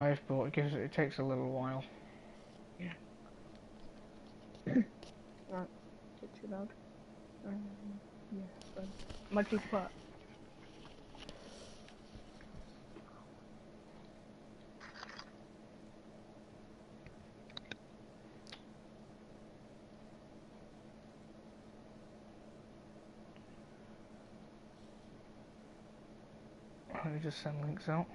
But it takes a little while. Yeah. Right. It's too loud. Um, yeah. Fine. Am I too quiet? Let me just send links out.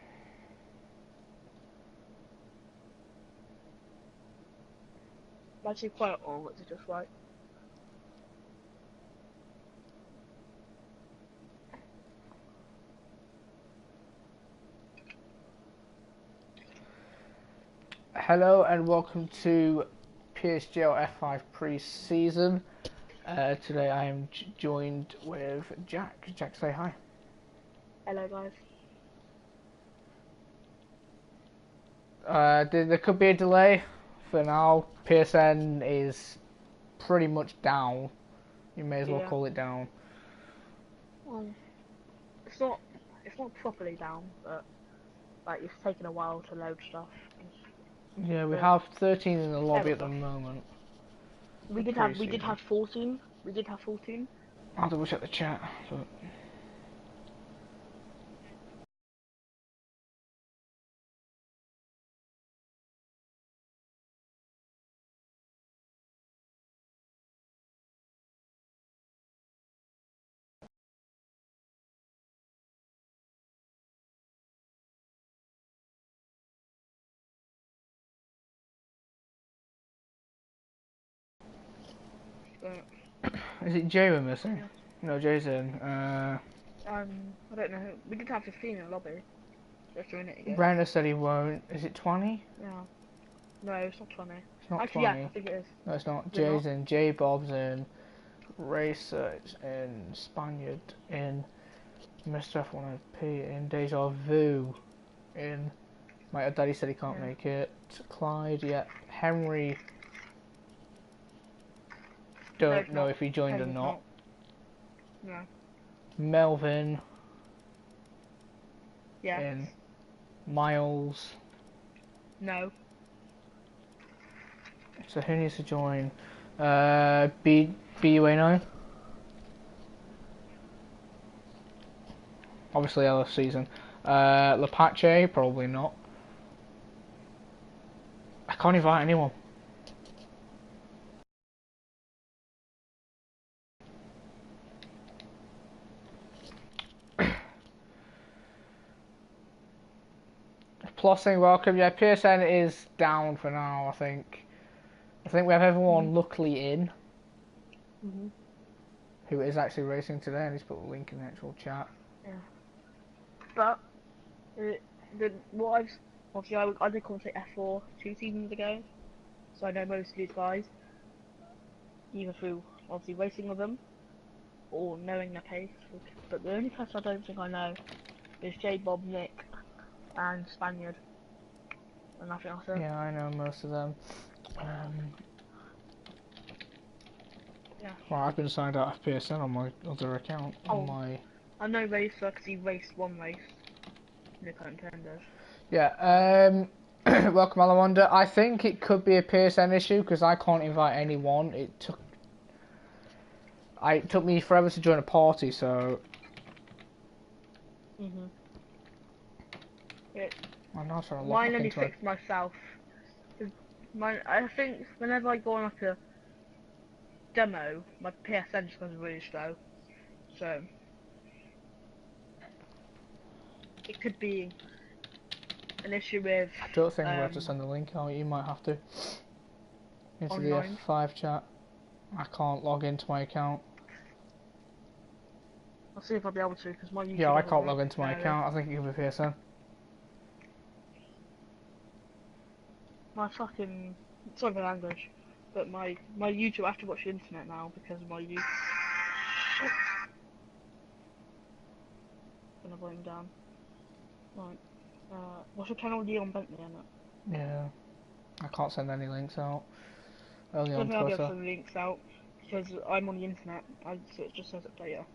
Am I too quiet or is it just right? Hello and welcome to PSGL F5 pre-season. Today I am joined with Jack. Jack, say hi. Hello guys. There could be a delay for now. PSN is pretty much down. You may as well Yeah. call it down. Um, it's not. It's not properly down, but like it's taken a while to load stuff. Yeah, we The have 13 in the lobby error at the stuff. moment. We For did have. We did pre-season. have 14. We did have 14. I'll double check the chat. But... But Is it Jay we're missing? yeah. No, Jason. I don't know. We did have 15 in the lobby just a minute ago. Brenda said he won't. Is it 20? Yeah. No, it's not 20. It's not Actually, yeah, I 20. think it is. No, it's not. Is it not? Jay's in. J Bob's in. Racer in. Spaniard in. Mr. F1P in. Deja Vu in. My daddy said he can't Yeah. make it. Clyde, yeah. Henry, No, don't it's know not. if he joined or Henry's not. not. No. Melvin Yes. in. Miles. No. So who needs to join? BUA9? Obviously LF season. Lapache, probably not. I can't invite anyone. Plossing, welcome. Yeah, PSN is down for now, I think. I think we have everyone Mhm. luckily in Mhm. who is actually racing today, and he's put a link in the actual chat. Yeah. But what I've obviously I did commentate F4 2 seasons ago, so I know most of these guys either through obviously racing with them or knowing their pace. But the only person I don't think I know is J Bob, Nick, and Spaniard, and I think that's it. Yeah, I know most of them. Um, Yeah. well, I've been signed out of PSN on my other account. On Oh, my I know Racer because he raced one race in the contenders. yeah. Welcome, Alamanda. I think it could be a PSN issue because I can't invite anyone. It took me forever to join a party, so Mhm. Yeah. I'm now trying to log Mine back only into my. fixed myself. 'Cause mine, I think whenever I go on like a demo, my PSN just goes really slow. So it could be an issue with I don't think I'm going to have to um send the link out. You might have to into the online. F5 chat. I can't log into my account. I'll see if I'll be able to because my Yeah, user I doesn't can't work log into my fairly. account. I think it could be PSN. My fucking sorry for the language, but my YouTube I have to watch the internet now because of my YouTube. Oh, gonna blow him down. Right. What's your channel? Leon Bentley in it. Yeah, I can't send any links out. Only I don't on think I'll be able to Twitter. send the links out because I'm on the internet. So it just says update.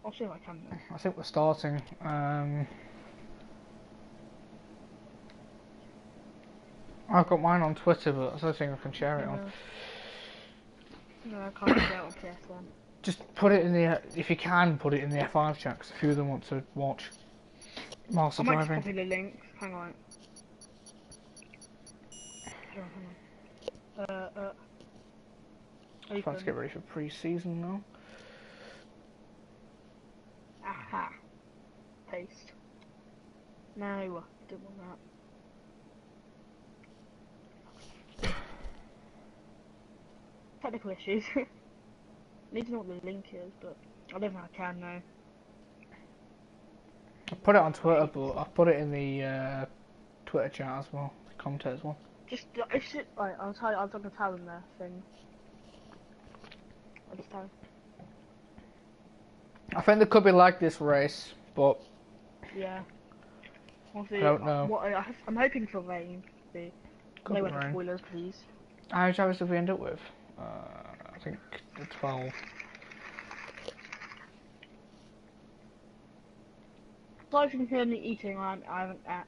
I'll see if I can though. I think we're starting. I've got mine on Twitter, but I don't think I can share it on. No, no, I can't share it on PS1. Just put it in the, if you can, put it in the F5 chat, 'cause a few of them want to watch I Master might just Driving. copy the link. Hang on. Oh, hang on. Let's Open. get ready for pre-season now. Aha. Paste. No, I didn't want that. Technical issues. Need to know what the link is, but I don't think I can now. I put it on Twitter, but I've put it in the Twitter chat as well, the comment as well. Just, it should, right, I'll tell you, I'm gonna tell them their thing. I'll just tell. I think they could be like this race, but Yeah. I don't know. I'm hoping for rain. Could No be weather rain. spoilers, please. How many drivers did we end up with? I think the 12. Aside from currently eating, I haven't ate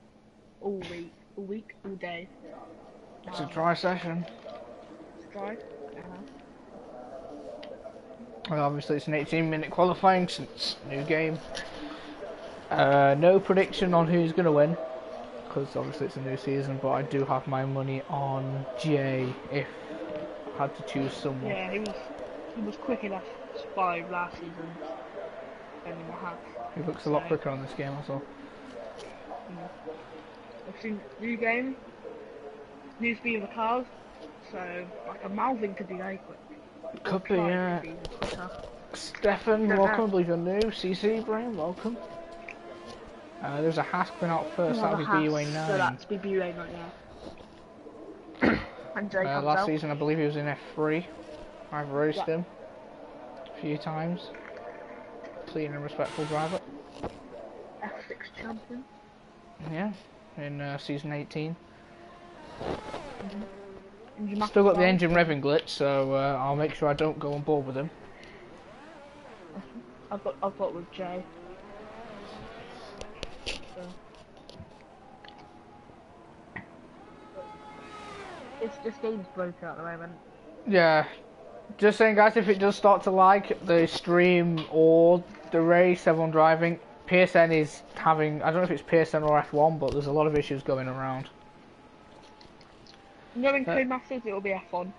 all week, all day. It's a dry session. It's dry. Well, obviously it's an 18-minute qualifying since new game. No prediction on who's going to win, because obviously it's a new season, but I do have my money on Jay if I had to choose someone. Yeah, he was quick enough to survive last season. And in the half. He looks a lot quicker on this game as well. I've seen new game, new speed of the cars, so like a Malvin could be very quick. Could be, yeah. Stefan, welcome, I believe you're new. CC Brain, welcome. There's a Hask been out first, that'll be BUA 9. So that's BUA 9, yeah. And Jay comes last out. season I believe he was in F3. I've raced him a few times. Clean and respectful driver. F6 champion. Yeah, in season 18. Mm-hmm. Still got the engine revving glitch, so I'll make sure I don't go on board with him. I've got with Jay. So. This game's broken at the moment. Yeah, just saying guys, if it does start to lag the stream or the race, everyone driving, PSN is having, I don't know if it's PSN or F1, but there's a lot of issues going around. Knowing Co-Masters, it will be F1.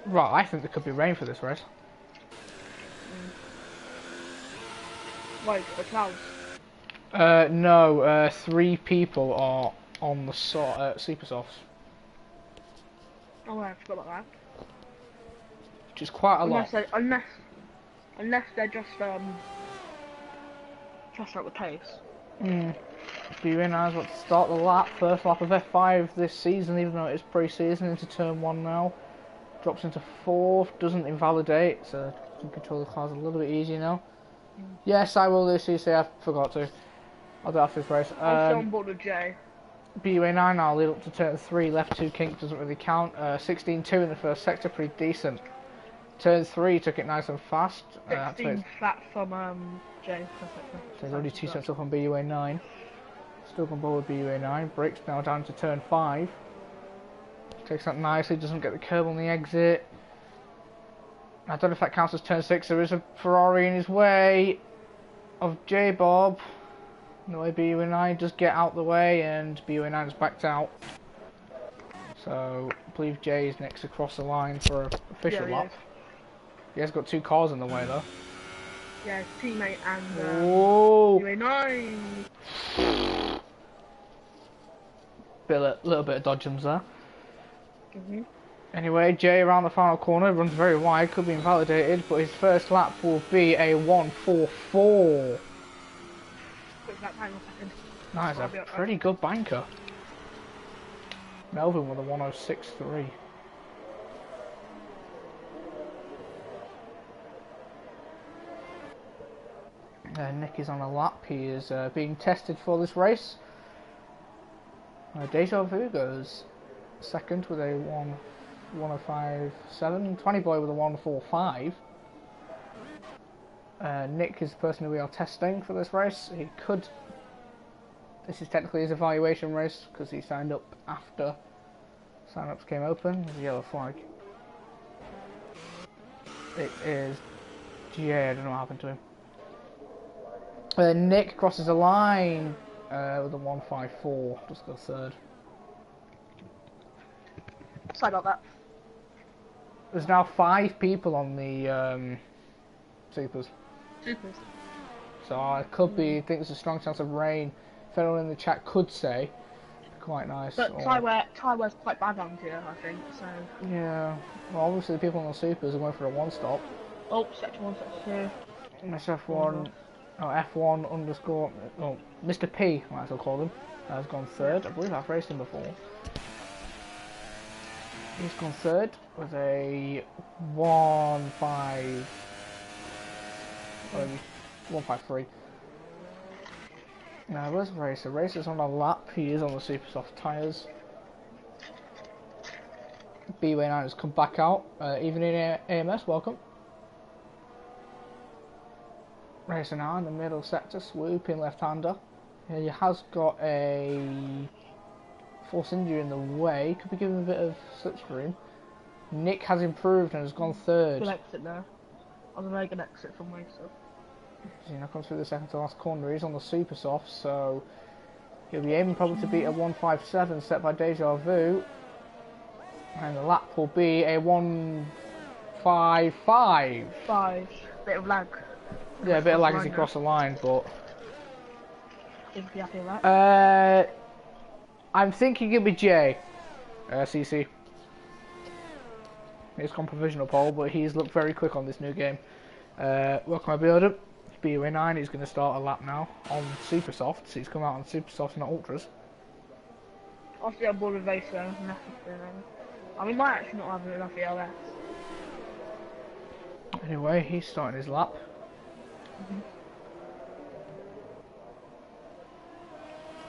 Right, I think there could be rain for this race. Wait, the clouds? No, 3 people are on the Super Softs. Oh, I forgot about that. Which is quite a lot. Unless they're just out the pace. BUA 9's about to start the lap, first lap of F5 this season, even though it is pre-season, into turn 1 now. Drops into 4th, doesn't invalidate, so you can control the cars a little bit easier now. Yes, I will do CC, I forgot to. I'll do after this race. I'm still on board with Jay. BUA 9 now, lead up to turn 3, left 2 kink doesn't really count. 16.2 in the first sector, pretty decent. Turn 3 took it nice and fast. 16 flat from Jay. So he's already 2 steps up on BUA 9. Still on board with BUA 9. Brakes now down to turn 5. Takes that nicely, doesn't get the curb on the exit. I don't know if that counts as turn 6. There is a Ferrari in his way of J Bob. No way BUA 9 does get out the way, and BUA 9 is backed out. So I believe Jay is next across the line for an official lap. He has got 2 cars in the way though. Yeah, his teammate and BUA 9. Little bit of dodgems there. Anyway, Jay around the final corner, runs very wide, could be invalidated, but his first lap will be a 1:44. Nice, a pretty good banker. Melvin with a 1:06.3. Nick is on a lap, he is being tested for this race. Deja Vu goes second with a 1:05.7. 20 Boy with a 1:45. Nick is the person who we are testing for this race. He could. This is technically his evaluation race because he signed up after Sign-ups came open. There's a yellow flag. It is GA. I don't know what happened to him. Nick crosses the line with a 154. Just got third. Sorry about that. There's now 5 people on the supers. Supers. So it could be. I think there's a strong chance of rain. If anyone in the chat could say, quite nice. But Tywear's quite bad around here, I think. So. Yeah. Well, obviously the people on the supers are going for a one-stop. Oh, sector 1, sector 2. That's F1. Oh, F1 underscore. Oh, Mr. P, I might as well call him. Has gone third. I believe I've raced him before. He's gone third with a 153. Now where's Racer? Racer's on a lap. He is on the super soft tyres. BW9 has come back out. Evening AMS, welcome. Racer now in the middle sector, swooping left-hander. He has got a force injury in the way. Could be giving him a bit of slipstream. Nick has improved and has gone third. Good exit there. I was a very good exit from Racer. He now comes through the second to last corner. He's on the super soft, so he'll be aiming probably to beat a 157 set by Deja Vu. And the lap will be a 155. 5. Bit of lag. Yeah, a bit of lag as he crossed the line, but Is he happy with that? I'm thinking it'll be J. CC. He's gone provisional pole, but he's looked very quick on this new game. Welcome aboard. BUA9 is going to start a lap now on super softs. He's come out on super softs, not ultras. I'll stay on board with Racer. I mean, might actually not have enough ELS. Anyway, he's starting his lap.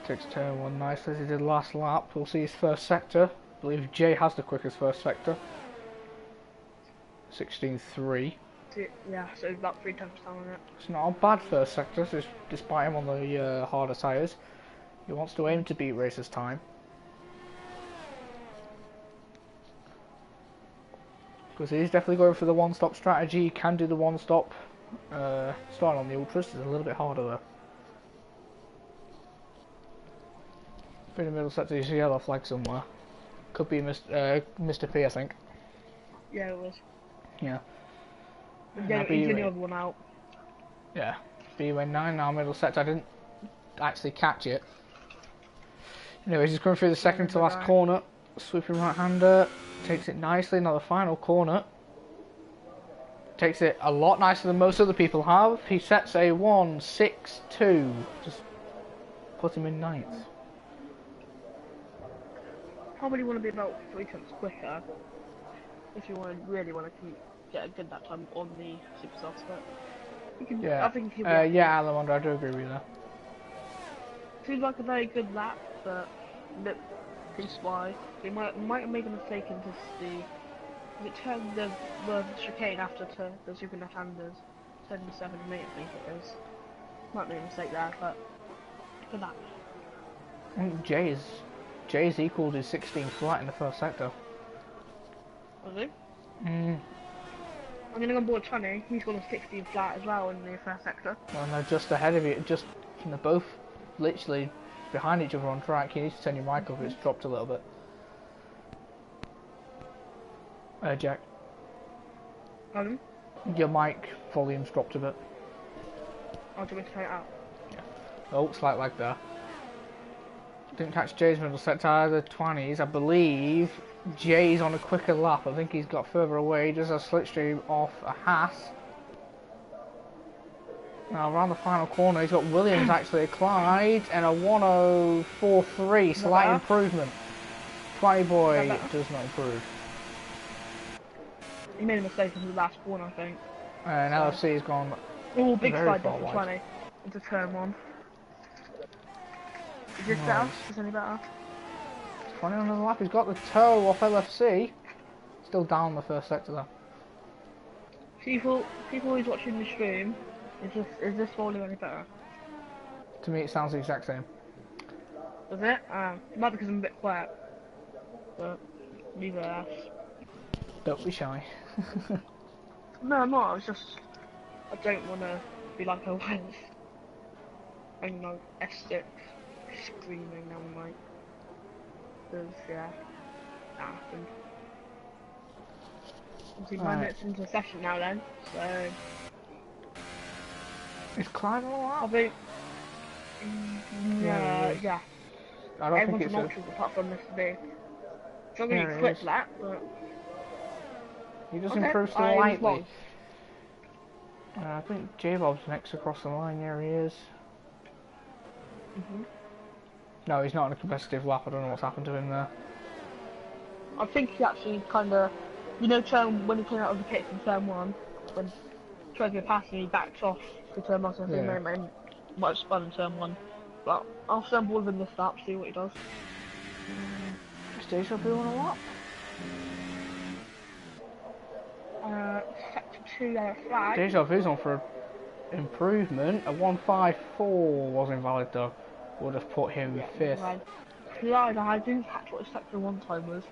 Takes turn 1 nicely as he did last lap. We'll see his first sector. I believe Jay has the quickest first sector. 16.3. Yeah, so about 3 times down on it. It's not a bad first sector, despite him on the harder tyres. He wants to aim to beat Racer's time. Because he's definitely going for the one-stop strategy. He can do the one-stop. Starting on the ultras is a little bit harder though. In the middle sector, you see a yellow flag somewhere. Could be Mr. P, I think. Yeah, it was. Yeah. Yeah, he's the other one out. Yeah. BW9 now middle sector. I didn't actually catch it. Anyways, he's coming through the second to last corner. Sweeping right-hander. Takes it nicely. Now the final corner. Takes it a lot nicer than most other people have. He sets a 1.62. Just put him in ninth. Probably want to be about 3 times quicker if you really want to get a good that time on the super softs, but you can, Yeah. I think he'll be yeah, Alamondra, I do agree with you there. seems like a very good lap, but a bit piece wide. He might have made a mistake into the turn the chicane after the super left-handers, turn the 7 and 8, I think it is. Might make a mistake there, but good lap. I think Jay's equalled his 16 flat in the first sector. Was he? Mm. I'm gonna go on board 20. He's got a 16 flat as well in the first sector. Well, they're just ahead of you. They're both literally behind each other on track. You need to turn your mic up. It's dropped a little bit. Jack. Pardon? Your mic volume's dropped a bit. I'll do it straight out. Yeah. Oh, slight lag there. Didn't catch Jay's middle sector either. 20s, I believe. Jay's on a quicker lap. I think he's got further away. Just a slipstream off a Haas. Now around the final corner, he's got Williams actually a Clyde and a 1.043. Slight improvement. 20 boy does not improve. He made a mistake in the last corner, I think. And LFC has gone. Oh, big very slide far there for wide. 20 into turn 1. Is this better? Is this any better? 20 on the lap. He's got the toe off LFC. Still down the first sector though. People who's watching the stream, is this volume any better? To me, it sounds the exact same. Is it? Might because I'm a bit quiet. But Leave it as. Don't be shy. No, I'm not. It's just I don't want to be like I was. And like S6 screaming now, I'm like, because yeah, that happened. Obviously, 9 minutes into the session now, then. So Is climbing all I up? think, Yeah, it is. yeah. I don't think Everyone's it's an a... ultra apart from this big. So I'm Yeah, gonna it clip is. that, but He just okay, improves I was slightly. wrong. I think J-Bob's next across the line. There he is. No, he's not in a competitive lap. I don't know what's happened to him there. I think he actually kind of, you know, when he came out of the pits in turn 1, when he tried to go past me, he backed off to turn 1, so I think Yeah. he might have spun in turn 1. But I'll send ball with him this lap, see what he does. Is Deja Vu on a lap? Sector 2 yellow flag. Deja Vu's on for improvement. A 154 was invalid though. Would have put him fifth. Right. Glad I didn't catch what his sector 1 time was.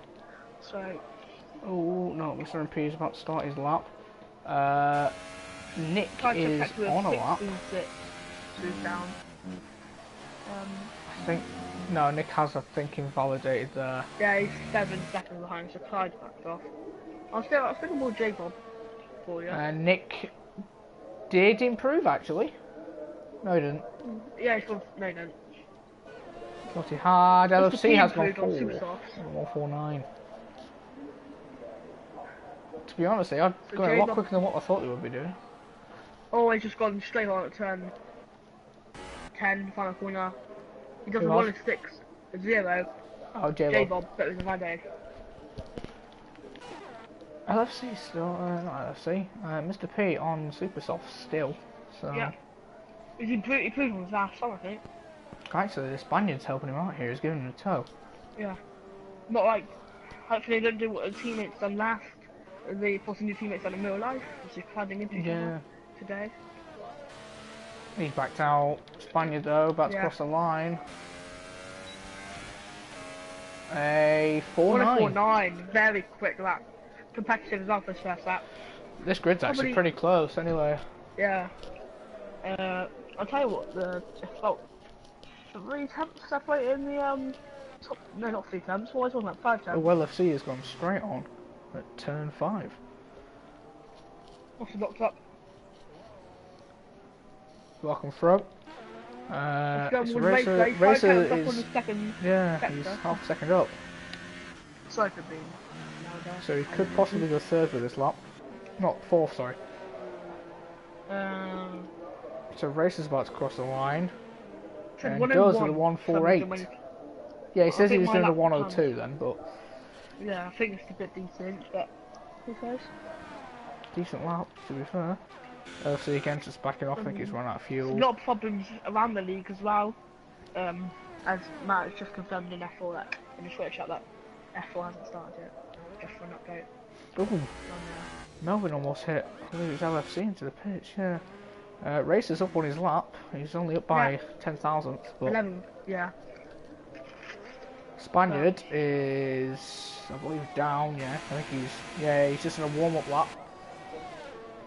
So, Oh no, Mr. MP is about to start his lap. Nick tried to is sector on a lap. 16.6, so he's down. I think no, Nick has I think invalidated there. Yeah, he's 7 seconds behind, so Clyde backed off. I'll stick more J-Bob for you. Nick did improve actually. No, he didn't. Yeah, he's gone. No, no. What he had. Just the LFC P has gone improved on 4. Super Softs. 149. To be honest, they are So going a lot J-Bob quicker than what I thought they would be doing. always just gone straight on at turn 10, final corner. He does Who a 1 was? and 6, a 0. Oh, J-Bob. J-Bob, but it was a bad day. LFC still, not LFC. Mr. P on Super Soft still. So Yeah. He's improved on his last one, I think. actually, the Spaniard's helping him out here. He's giving him a tow. Yeah. Not like, hopefully they don't do what the teammates done last. The possibly teammates done in real life, which is cladding into each other today. He's backed out. Spaniard though, about to cross the line. A 4.9. 1:49, very quick lap. Competitive as well for his first lap. This grid's actually pretty close anyway. Yeah. I'll tell you what, it's about 3 tenths separated in the top. No, not 3 tenths. What was I talking about? 5 tenths. Oh, well, LFC has gone straight on at turn 5. What's the box up? Welcome through. It's Racer is second yeah, sector. he's half a second up. So could be. So he could possibly go third with this lap. Not fourth, sorry. So Racer's about to cross the line. And does with a 148. Yeah, he says he was doing a 102 then, but... Yeah, I think it's a bit decent, but... Who says? Decent lap, to be fair. LFC again just backing off, I think he's run out of fuel. There's a lot of problems around the league as well. As Matt has just confirmed in F4 that, in the Twitter chat, that F4 hasn't started yet. Just for an update. Ooh, Melvin almost hit, I believe it's LFC into the pitch, yeah. Racer's up on his lap, he's only up by 10 thousandths, but... 11, yeah. Spaniard is, I believe, down, yeah. I think he's just in a warm-up lap.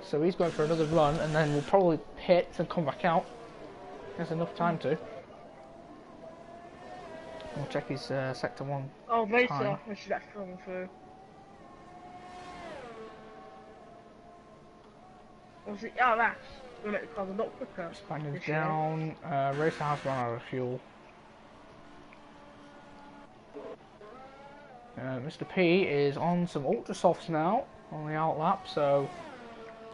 So he's going for another run, and then we'll probably pit and come back out. There's enough time to. We'll check his sector 1 Oh, time. Racer, which is actually coming through. Obviously, LS will make the car a lot quicker. Spaniard's down. Racer has run out of fuel. Mr. P is on some ultra softs now on the out lap, so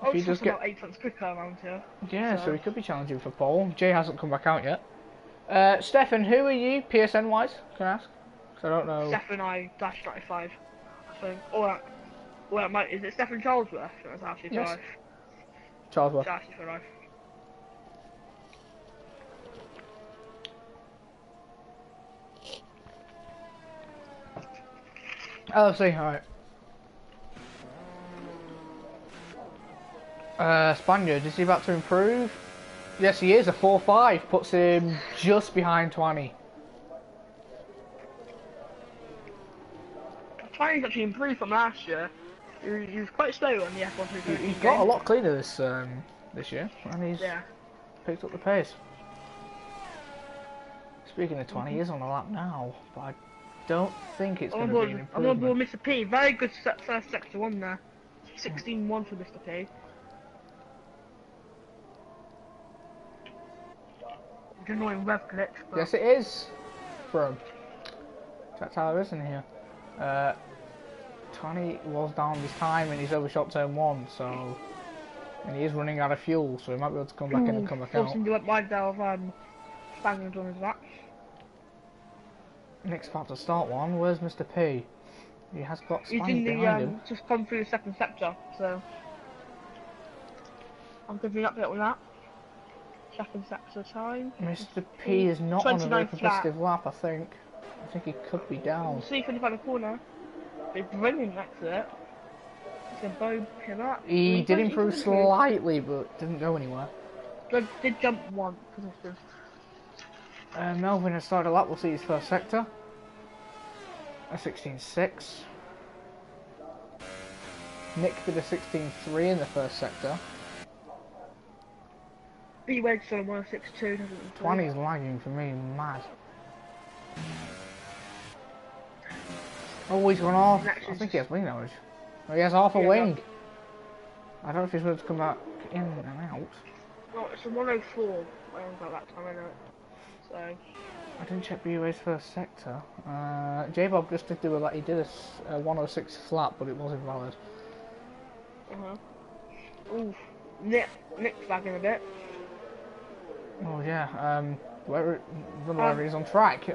if he does get about 8 tenths quicker around here. Yeah, so he could be challenging for pole. Jay hasn't come back out yet. Stefan, who are you PSN wise? Can I ask? Because I don't know. Stefan I-95, I think. Or it might, is it Stefan Charlesworth? That's actually Yes. Drive. Charlesworth. That's actually for life. LFC, alright. Spaniard, is he about to improve? Yes, he is. A 4.5 puts him just behind 20. Tony's actually improved from last year. He was quite slow on the F1 He's got a lot cleaner this year, and he's Yeah. picked up the pace. Speaking of 20, he is on the lap now, but I don't think it's going to be an I'm on board improvement. Mr. P. Very good first sector one there. 16-1 for Mr. P. It's an annoying rev glitch. But... Yes, it is. From that's how it is in here. 20 was down this time, and he's overshot turn 1, so and he is running out of fuel, so he might be able to come back in and come back out. Forcing to went wide there of Spaniards on his back. Nick's about to start one. Where's Mr. P? He has got He's Spaniard in behind the him. just come through the second sector, so I'm giving you an update on that. Second sector time. Mr. P is not on a very 29 flat. competitive lap, I think. I think he could be down. See if he find the corner. They're brilliant next to it. He's gonna bow him up. He did improve slightly, but didn't go anywhere. Did jump one position. Melvin has started a lap. We'll see his first sector. A 16.6. Nick did a 16.3 in the first sector. B-Wedge on 162. 20's lagging for me, mad. Oh, he's gone off. I think he has wing damage. Oh, he has half a wing. I don't know if he's going to come back in and out. Well, it's a 104. I haven't got that time, I know it. So. I didn't check BUA's first sector. J-Bob just did do he did a 106 flat, but it was invalid. Ooh, Nick's lagging a bit. Oh yeah, whether he's on track.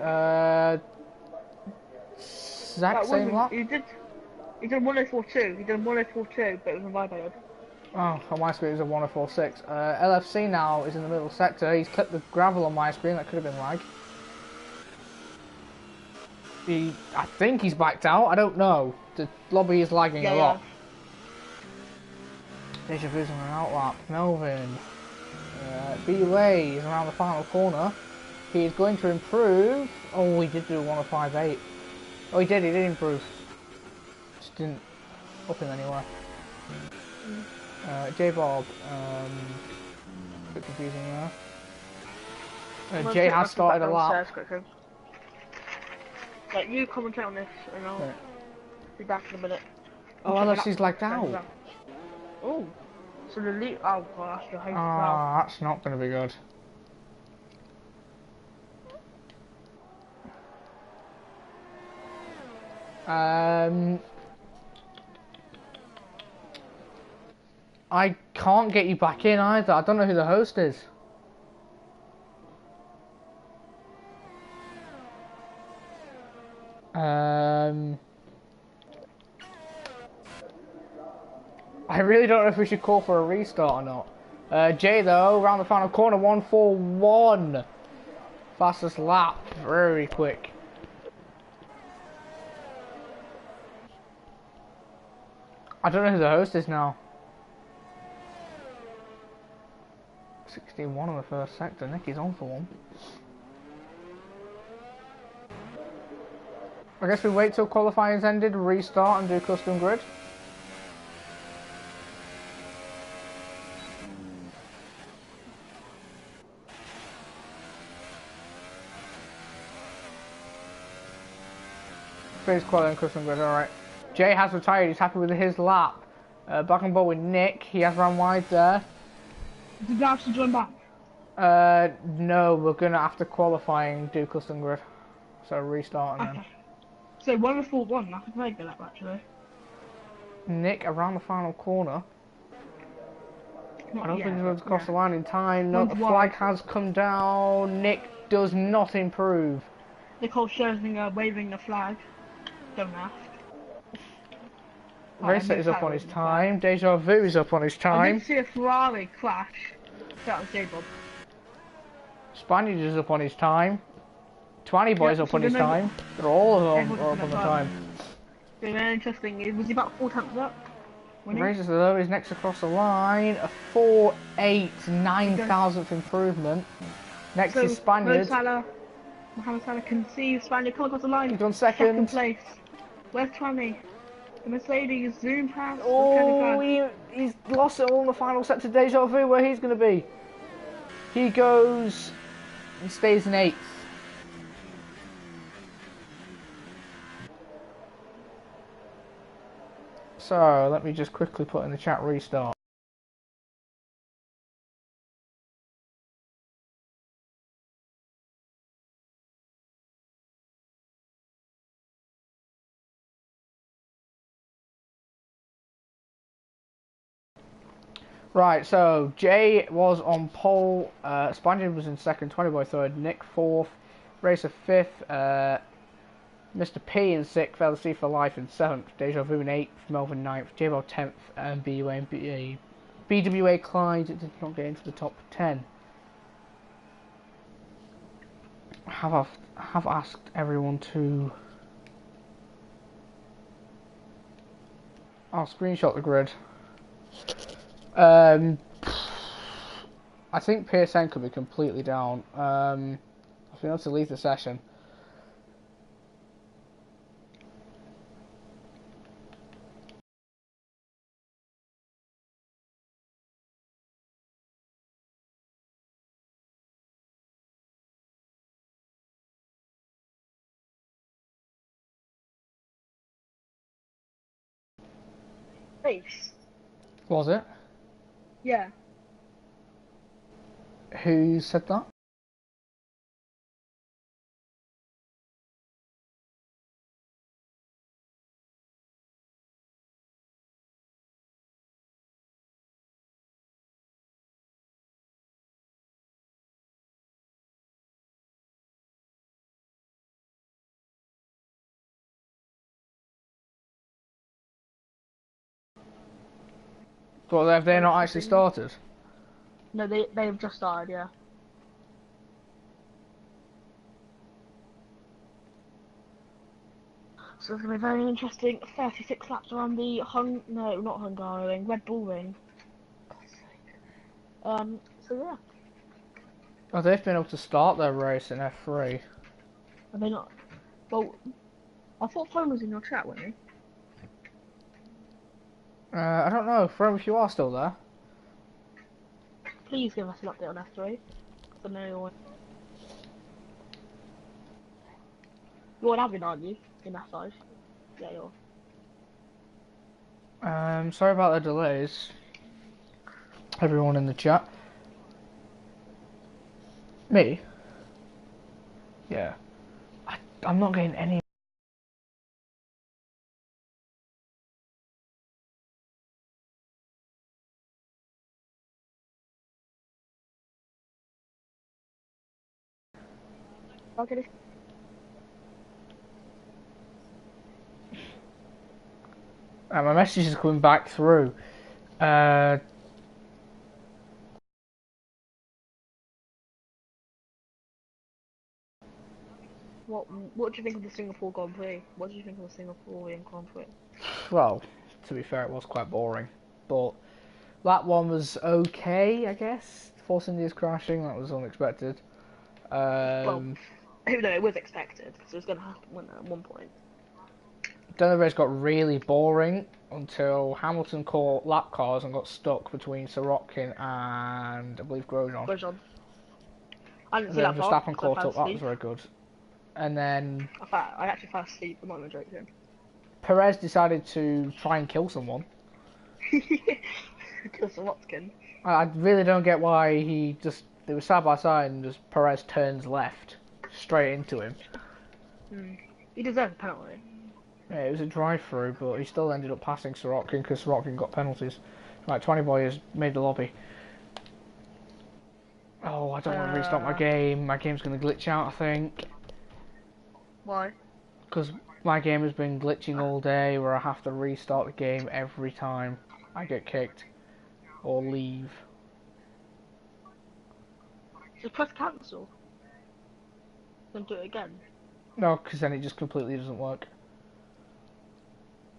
Exact same lap? He did 1042, he did 1042, but it was invalidated. Oh, on my screen it was a 1046. LFC now is in the middle sector. He's clipped the gravel on my screen, that could have been lag. I think he's backed out, I don't know. The lobby is lagging a lot. Deja Vu's on an outlap. Melvin. B-Way is around the final corner. He is going to improve. Oh, he did do a 105.8. Oh, he did improve. Just didn't up him anywhere. J-Bob. A bit confusing there. Jay has started a lap. Like, you commentate on this, and I'll be back in a minute. Oh, LFC's lagged out. Oh, so the lead. Oh, gosh, the host. Ah, that's not going to be good. I can't get you back in either. I don't know who the host is. I really don't know if we should call for a restart or not. Jay though, around the final corner, 141. Fastest lap, very quick. I don't know who the host is now. 61 on the first sector, Nicky's on for one. I guess we wait till qualifying's ended, restart and do custom grid. Phase quality and custom grid, alright. Jay has retired, he's happy with his lap. Back on board with Nick, he has ran wide there. Did you have to join back? No, we're gonna after qualifying do custom grid. So restart and then. So 141, that's a very good lap actually. Nick around the final corner. Not I don't yet, think he's going to cross the line in time. No, the One's flag wide. has come down. Nick does not improve. Nicole Scherzinger waving the flag. Don't ask. Racer is up on his time. Deja Vu is up on his I time. did see a Ferrari crash. That was J-Bob. Spaniard is up on his time. 20 boys Yeah, up so on his then time. They're all of them everyone's are up on on the their time. Very interesting. Was he about 4 tenths up? Racer though is next across the line. A 4.8 9,000th improvement. Next So, is Spaniard. Mohamed Salah can see Spaniard come across the line. He's done second. Place. Where's 20? The Mercedes zoom past the Kevin Oh, Flag. he's lost it all in the final set to Deja Vu, where he's going to be. He goes and stays in 8th. So, let me just quickly put in the chat restart. Right, so Jay was on pole, Spaniard was in second, 20 Boy third, Nick fourth, Racer fifth, Mr. P in sixth, LC for Life in seventh, Deja Vu in eighth, Melvin ninth, J-Bell 10th, and BWA Clyde did not get into the top 10. Have asked everyone to... I'll screenshot the grid. I think PSN could be completely down. I've been able to leave the session. Face. Was it? Yeah. Who said that? But have they not actually started? No, they've just started, yeah. So it's gonna be very interesting. 36 laps around the not Hungaroring, Red Bull Ring. God's sake. So yeah. Oh, they've been able to start their race in F3. Are they not? Well, I thought Phone was in your chat, wasn't I don't know, From, if you are still there. he? Please give us an update on F3. I know you're an admin, aren't you? In F5. Yeah, you're. Sorry about the delays. Everyone in the chat. Me? Yeah. I'm not getting any... Okay. my message is coming back through. What do you think of the Singapore Grand Prix? What do you think of the Singaporean Grand Prix? Well, to be fair, it was quite boring. But that one was okay, I guess. Force India's crashing, that was unexpected. Well, no, it was expected because it was going to happen at one point. Then the race got really boring until Hamilton caught lap cars and got stuck between Sorokin and I believe Grosjean. Grosjean. I didn't And see then that part Verstappen because I caught fell up, that was asleep. very good. And then I actually fell asleep. I'm not even joking. Perez decided to try and kill someone. Kill some Watkin. I really don't get why they were side by side and just Perez turns left straight into him. He deserves a penalty. Yeah, it was a drive-through, but he still ended up passing Sorokin because Sorokin got penalties. Right, 20 Boy has made the lobby. Oh, I don't want to restart my game. My game's going to glitch out, I think. Why? Because my game has been glitching all day where I have to restart the game every time I get kicked or leave. Just press cancel. Then do it again. No, because then it just completely doesn't work.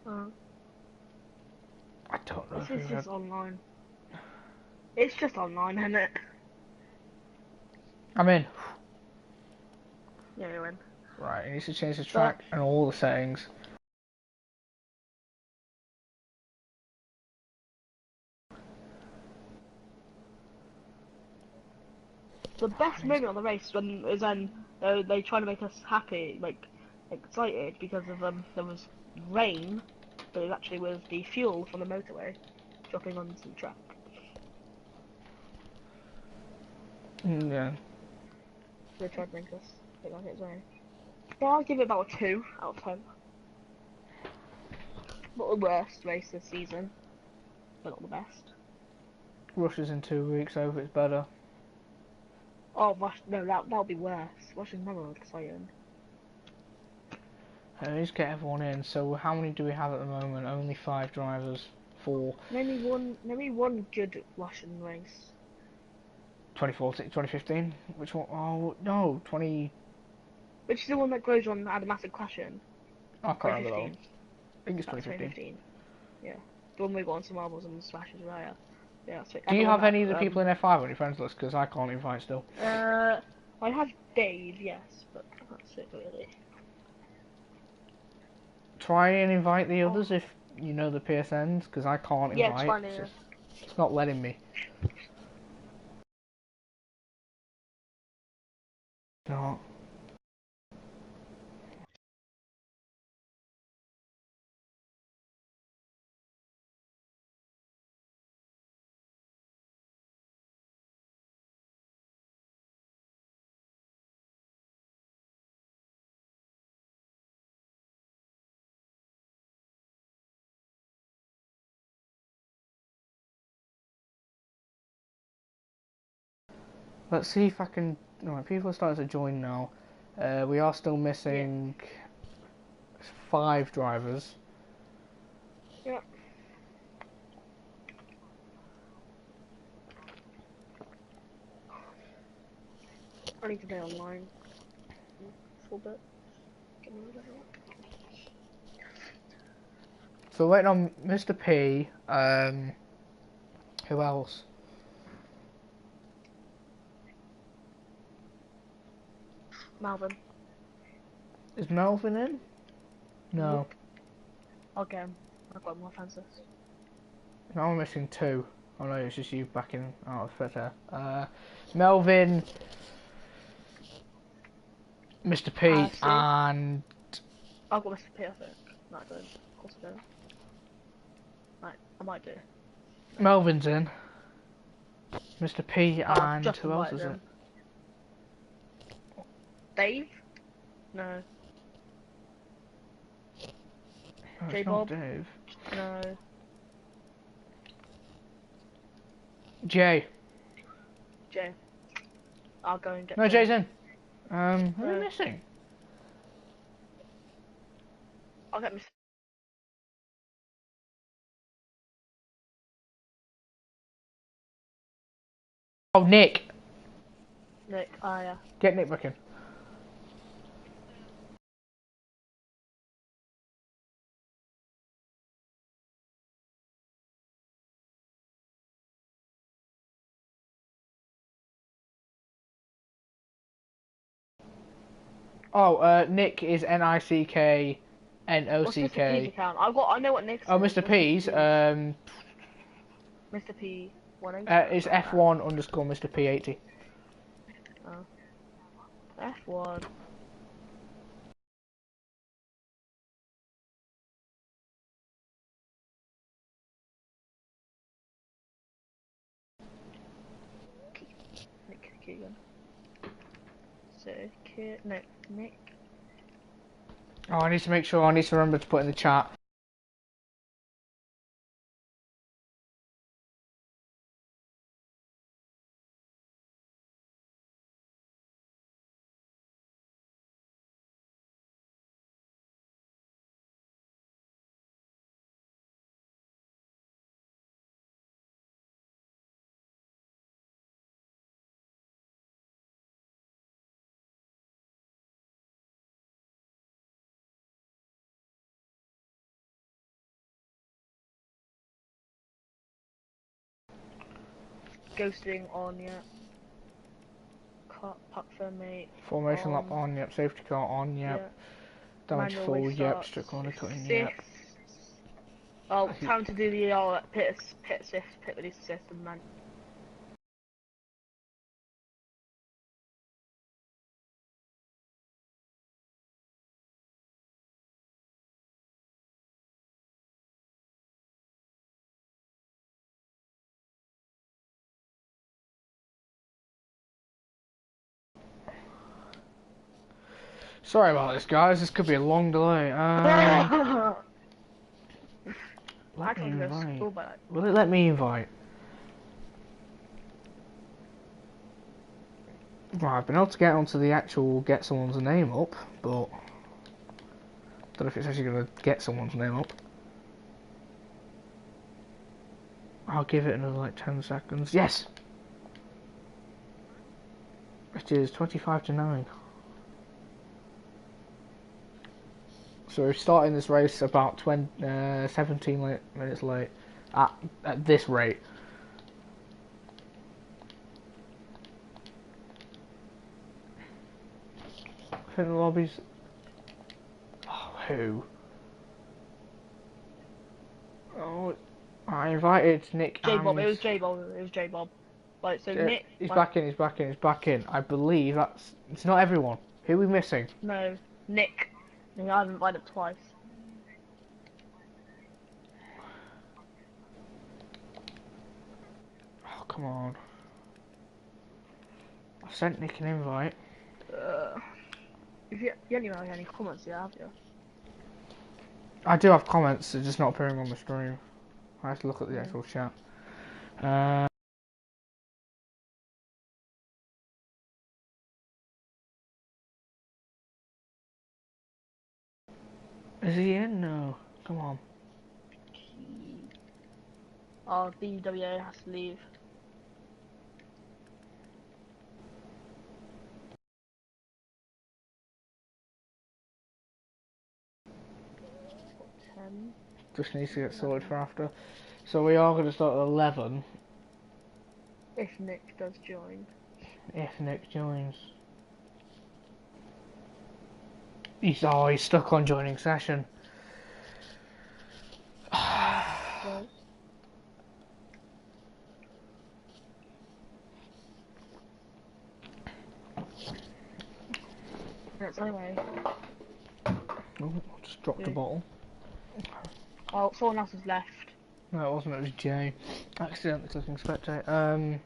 I don't know. This is just online. It's just online, isn't it? I'm in. Yeah, you're in. Right, it needs to change the track and all the settings. The best moment of the race is when they try to make us happy, like excited because of there was rain, but it actually was the fuel from the motorway dropping onto the track. Yeah. They tried to make us think like it's rain. But I'll give it about a 2 out of 10. Not the worst race this season, but not the best. Russia's in 2 weeks, I hope it's better. Oh, no, that'll be worse. Russia's never exciting. Let's get everyone in. So how many do we have at the moment? Only 5 drivers. 4. Maybe one good Russian race. 2014, 2015? Which one? Oh, no, 20... Which is the one that goes on had a massive crash in? I can't remember that one. 2015. I think it's That's 2015. 2015. Yeah. The one we got on some marbles and smashes right. Yeah, that's it. Do you have any of the people in F5 on your friends list? Because I can't invite still. I have Dave, yes, but that's it really. Try and invite the others if you know the PSNs, because I can't invite. Yeah, it's not letting me. No. Let's see if I can... Alright, people are starting to join now. We are still missing 5 drivers. Yeah. I need to be online. Full bit. So waiting on Mr. P. Who else? Malvin. Is Melvin in? No. Nope. I'll get him. I've got more fences. Now I'm missing 2. Oh no, it's just you backing out of fitter. Melvin, Mr. P, and... I've got Mr. P, I think. No, I don't. Of course I don't. Right, I might do. Melvin's in. Mr. P and who else is it? Dave? No. No, J it's Bob? not Dave. No. Jay. Jay. I'll go and get No, Jay. Jay's in. Who are we missing? I'll get Mr. Oh, Nick. Nick. Ah, yeah. Get Nick back in. Oh, Nick is Nick Nock. What's Mr. P's account? I know what Nick's Oh, is. Mr. P's. Mr. P 180. It's F1 underscore Mr. P80. Oh. F1. Nick Keegan. So, Nick. Oh, I need to make sure. I need to remember to put in the chat. Ghosting on, yeah. Park firm mate. Formation lap on, yep. Safety car on, yep. Damage full, yep. Strict corner cutting, yep. Oh, time to do the pit assist, pit release assist, and man. Sorry about this, guys. This could be a long delay. I Let me told you to go to invite. school, but Will it let me invite? Right, I've been able to get onto the actual get someone's name up, but don't know if it's actually going to get someone's name up. I'll give it another like 10 seconds. Yes! It is 25 to 9. So we're starting this race about 17 minutes late at this rate. I think the lobby's... Oh, who? Oh, I invited Nick J Bob. and... It was J Bob. It was J Bob. Right, so Nick. He's back in, he's back in, he's back in. I believe that's... It's not everyone. Who are we missing? No, Nick. No, I've invited him twice. Oh, come on. I sent Nick an invite. If you don't even have any comments, yeah, have you? I do have comments, they're just not appearing on the stream. I have to look at the actual chat. Is he in? No. Come on. Oh, BWA has to leave. What, 10? Just needs to get sorted for after. So we are going to start at 11. If Nick does join. If Nick joins. He's stuck on joining session. Right. Minutes anyway. Oh, I just dropped a bottle. Oh, someone else has left. No, it wasn't, it was Jay. Accidentally clicking spectate. Oh.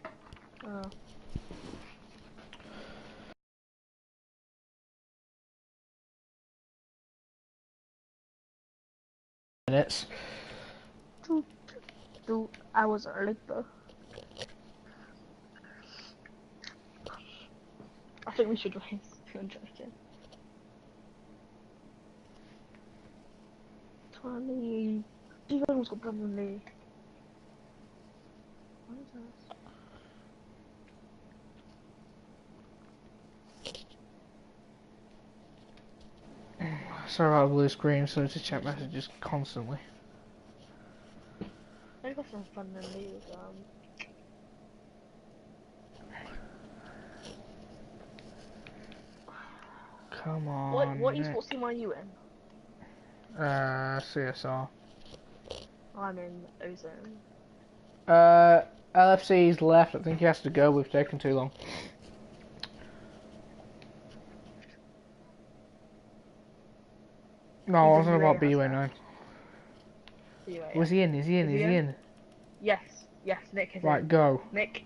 Minutes. 2 hours early though. I think we should race. I'm joking. 20. Everyone's got Brandon Lee. What is this? Sorry about the blue screen, so to check messages constantly. I got some Brandon Lee with Come on. What Nick. esports team are you in? CSR. I'm in Ozone. LFC's left. I think he has to go. We've taken too long. No, I wasn't about BUA9. Was he in? Is he in? Is he in? Yes, Nick is in. Right, go. Nick.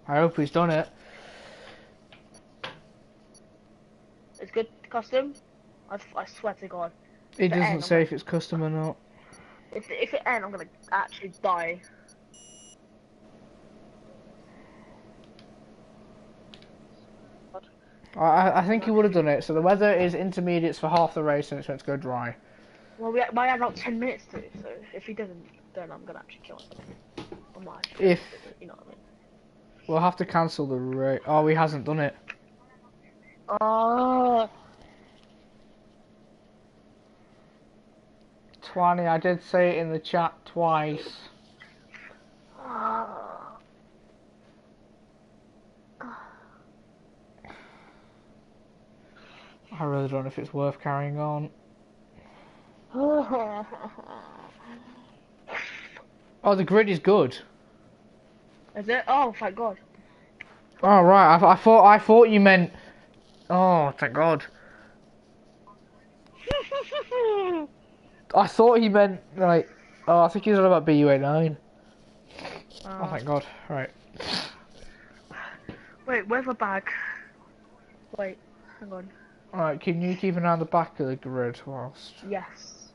I hope he's done it. It's good custom. I swear to God. It doesn't say if it's custom or not. If it ends, I'm gonna actually die. I think he would have done it. So the weather is intermediates for half the race and it's meant to go dry. Well, we might have about 10 minutes to, so if he doesn't, then I'm gonna actually kill him. I'm not actually If you know what I mean. we'll have to cancel the race. Oh, he hasn't done it. Oh. 20. I did say it in the chat twice. I really don't know if it's worth carrying on. Oh, the grid is good. Is it? Oh, thank God. Oh right, I thought you meant. Oh, thank God. I thought he meant like. Oh, I think he was on about BUA9. Oh, thank God. Right. Wait, where's my bag? Wait, hang on. Alright, can you keep an eye on the back of the grid whilst? Yes.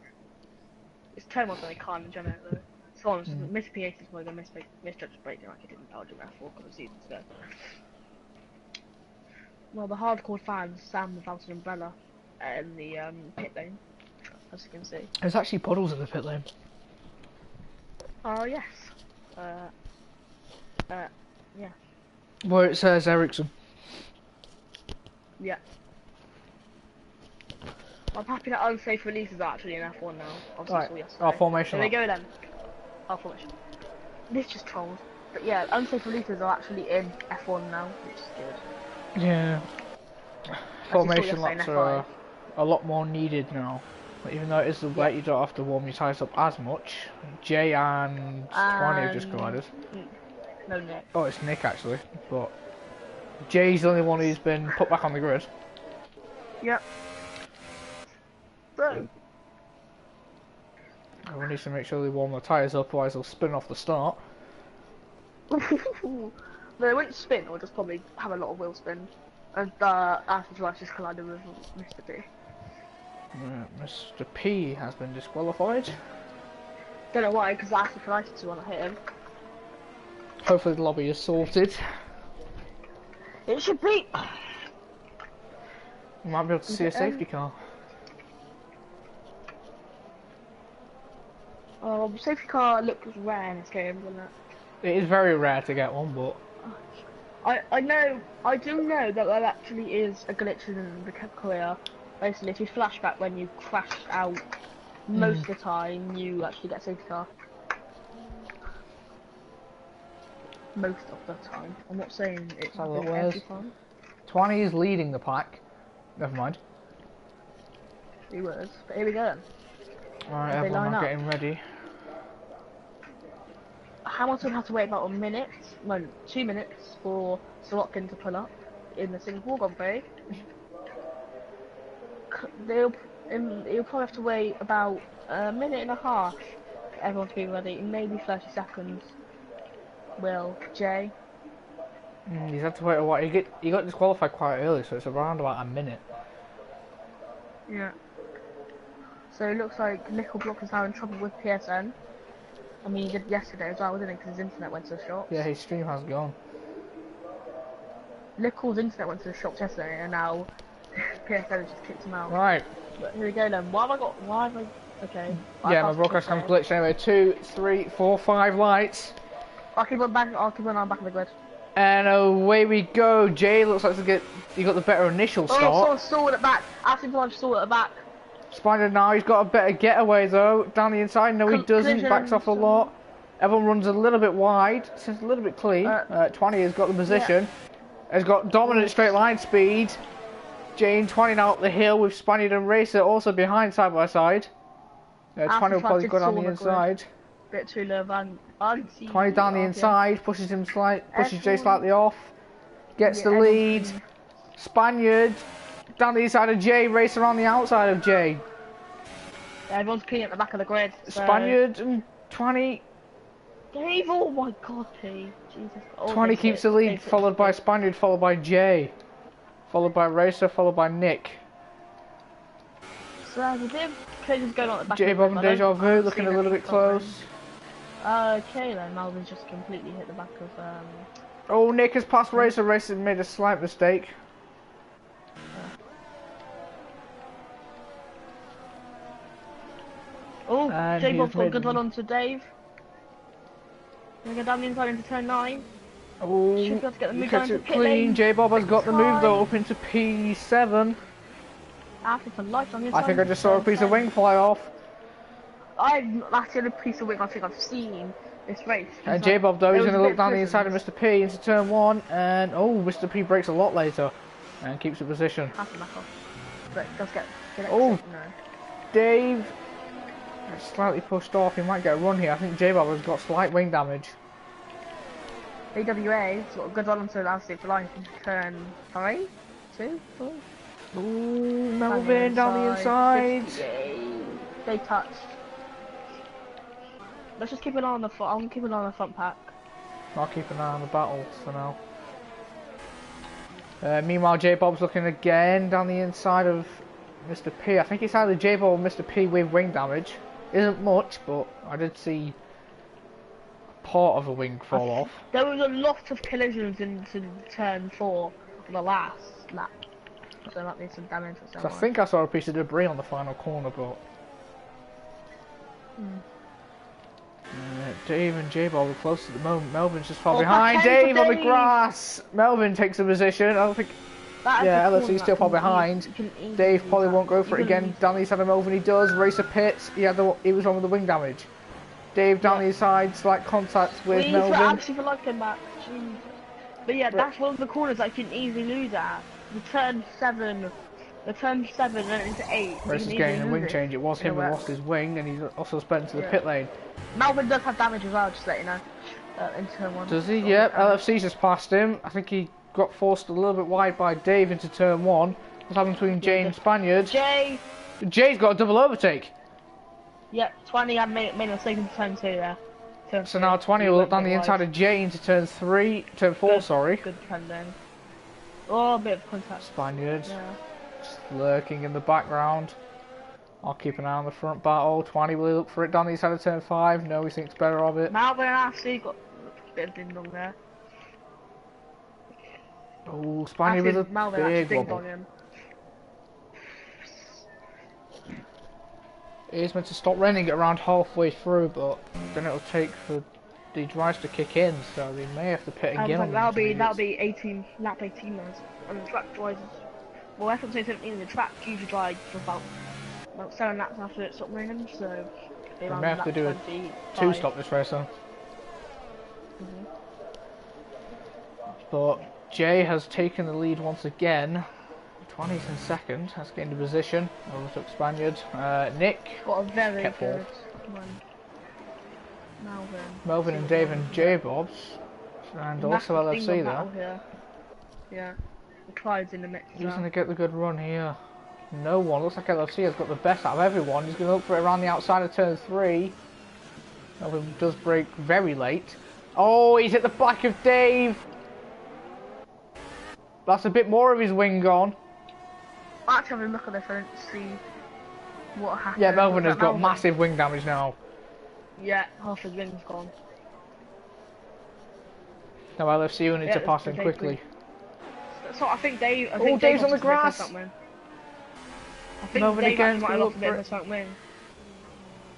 It's turn off that I can't enjoy it though. So on, Mr. P8 is probably gonna misjudge breaking like he did in Belgium F4 a couple of seasons ago. Well, the hardcore fans stand without an umbrella in the pit lane, as you can see. There's actually puddles in the pit lane. Oh, yes. Yeah. Where it says Ericsson. Yeah. I'm happy that unsafe releases are actually in F1 now. Obviously, Right. saw yesterday. Our formation. There we go then. Our formation. This just trolled. But yeah, unsafe releases are actually in F1 now, which is good. Yeah. As Formation you saw yesterday in laps F5. are a lot more needed now. Even though it is the wet, you don't have to warm your tyres up as much. Jay and 20 have just collided. No, Nick. Oh, it's Nick actually, but Jay's the only one who's been put back on the grid. Yep. So. Everyone needs to make sure they warm their tyres up, otherwise they'll spin off the start. They won't spin, or just probably have a lot of wheel spin. And after Flash just collided with Mr. P. Mr. P has been disqualified. Don't know why, because Aston Flash is the one that hit him. Hopefully the lobby is sorted. It should be. You might be able to see a safety car. Oh, safety car looks rare in this game, doesn't it? It is very rare to get one, but I do know that there actually is a glitch in the career. Basically, if you flashback when you crash out, most of the time you actually get a safety car. Most of the time. I'm not saying it's every time. 20 is leading the pack. Never mind. He was, but here we go. Alright, everyone are getting ready. Hamilton had to wait about a minute, no, 2 minutes for Sorokin to pull up in the Singapore Grand Prix. He'll probably have to wait about a minute and a half for everyone to be ready, maybe 30 seconds. Will Jay? He's had to wait a while. He got disqualified quite early, so it's around about a minute. Yeah. So it looks like Nickel Block is having trouble with PSN. I mean, he did yesterday as well, didn't he? Because his internet went to the shops. Yeah, his stream has gone. Nickel's internet went to the shops yesterday, and now PSN just kicked him out. Right. But here we go then. Okay. Yeah, my broadcast comes glitched anyway. 2, 3, 4, 5 lights. I'll keep on back of the grid. And away we go. Jay looks like he got the better initial start. Oh, someone stalled at the back. Aston Villa stalled at the back. Spider now, he's got a better getaway though. Down the inside, no he doesn't, backs off a lot. Everyone runs a little bit wide, it's a little bit clean. 20 has got the position. Yeah. Has got dominant straight line speed. Jane 20 now up the hill with Spaniard and Racer also behind side by side. 20 will probably go down the inside. Bit too low, 20 down the inside, pushes Jay slightly off. Gets the lead. Spaniard down the inside of Jay, Racer on the outside of Jay. Yeah, everyone's clean at the back of the grid. So. Spaniard and 20. Dave, oh my god, P. Jesus. Oh, 20 keeps the lead, followed by Spaniard, followed by Jay. Followed by Racer, followed by Nick. So there's a bit of collisions going on at the back J of the Bob grid. and Deja Vu looking a little bit close. Okay then, Malvin's just completely hit the back of Oh, Nick has passed Racer. Racer made a slight mistake. Oh, J Bob's got a good one onto Dave. Gonna go down the inside into turn 9. Oh, should be able to get the move down into pit clean. lane. J Bob has got the move though up into P7. After for life on the inside. I think I just saw a piece of wing fly off. That's the only piece of wing I think I've seen this race. And J Bob though, he's going to look down the inside of Mr. P into turn 1, and oh, Mr. P breaks a lot later and keeps the position. Half the back off. But it does get oh, no. Dave Slightly pushed off, he might get a run here. I think J-Bob has got slight wing damage. AWA, sort of good run onto the outside for life into turn 3, 2, 3. Ooh, Melvin down the inside. 58. They touched. Let's just keep an eye on the front. I'm keeping an eye on the front pack. I'll keep an eye on the battles for now. Meanwhile, J-Bob's looking again down the inside of Mr. P. I think it's either J-Bob or Mr. P with wing damage. Isn't much, but I did see part of a wing fall off. There was a lot of collisions into turn 4 on the last lap. So there might be some damage or So I something. think I saw a piece of debris on the final corner, but... Dave and J-Bob are close at the moment. Melvin's just far behind. Dave on the grass! Melvin takes a position. I don't think... Yeah, LFC's still far behind. Dave probably won't go for it again. Down the side of Melvin he does. Racer pits. He was on with the wing damage. Dave down the side, slight contact with Melvin. Actually for life came back. Jeez. But yeah, that's one of the corners I can easily lose at. The turn 7 and into 8. Racer's getting a wing change. It was him who lost his wing, and he's also spent into the pit lane. Melvin does have damage as well, just to let you know. In turn 1. Does he? Yep. LFC's just passed him. I think he got forced a little bit wide by Dave into turn 1. What's happened between Jay and Spaniard? Jay's got a double overtake. Yep, 20 I made a mistake in turn 2 there. So now 20 will look down the inside of Jay into turn 4, sorry. Good defending. Oh, a bit of contact. Spaniard. Yeah. Just lurking in the background. I'll keep an eye on the front battle. 20 will look for it down the inside of turn 5. No, he thinks better of it. Melvin actually got a bit of ding dong there. Oh, Spaniard with a big wobble. It is meant to stop raining around halfway through, but then it'll take for the dries to kick in, so they may have to pit again. That'll be lap 18 minutes, and the track dries. Well, F1 17, the track usually dries for about 7 laps after it stopped raining, so they may have to do a 2-stop this race then. But Jay has taken the lead once again. 20's in second, has gained a position. Overtook Spaniard. Nick got a very kept good fourth. Melvin. Melvin and Dave and J-Bobs. And also LFC there. Here. Yeah. Clyde's in the mix. He's going to get the good run here. No one. Looks like LFC has got the best out of everyone. He's going to look for it around the outside of turn 3. Melvin does break very late. Oh, he's at the back of Dave. That's a bit more of his wing gone. I'll actually have a look at the front to see what happened. Yeah, Melvin has got massive wing damage now. Yeah, half his wing's gone. Now LFC will need to pass him quickly. So I think Dave. Dave's on the grass. I think Melvin Dave again might have lost a bit of a front wing.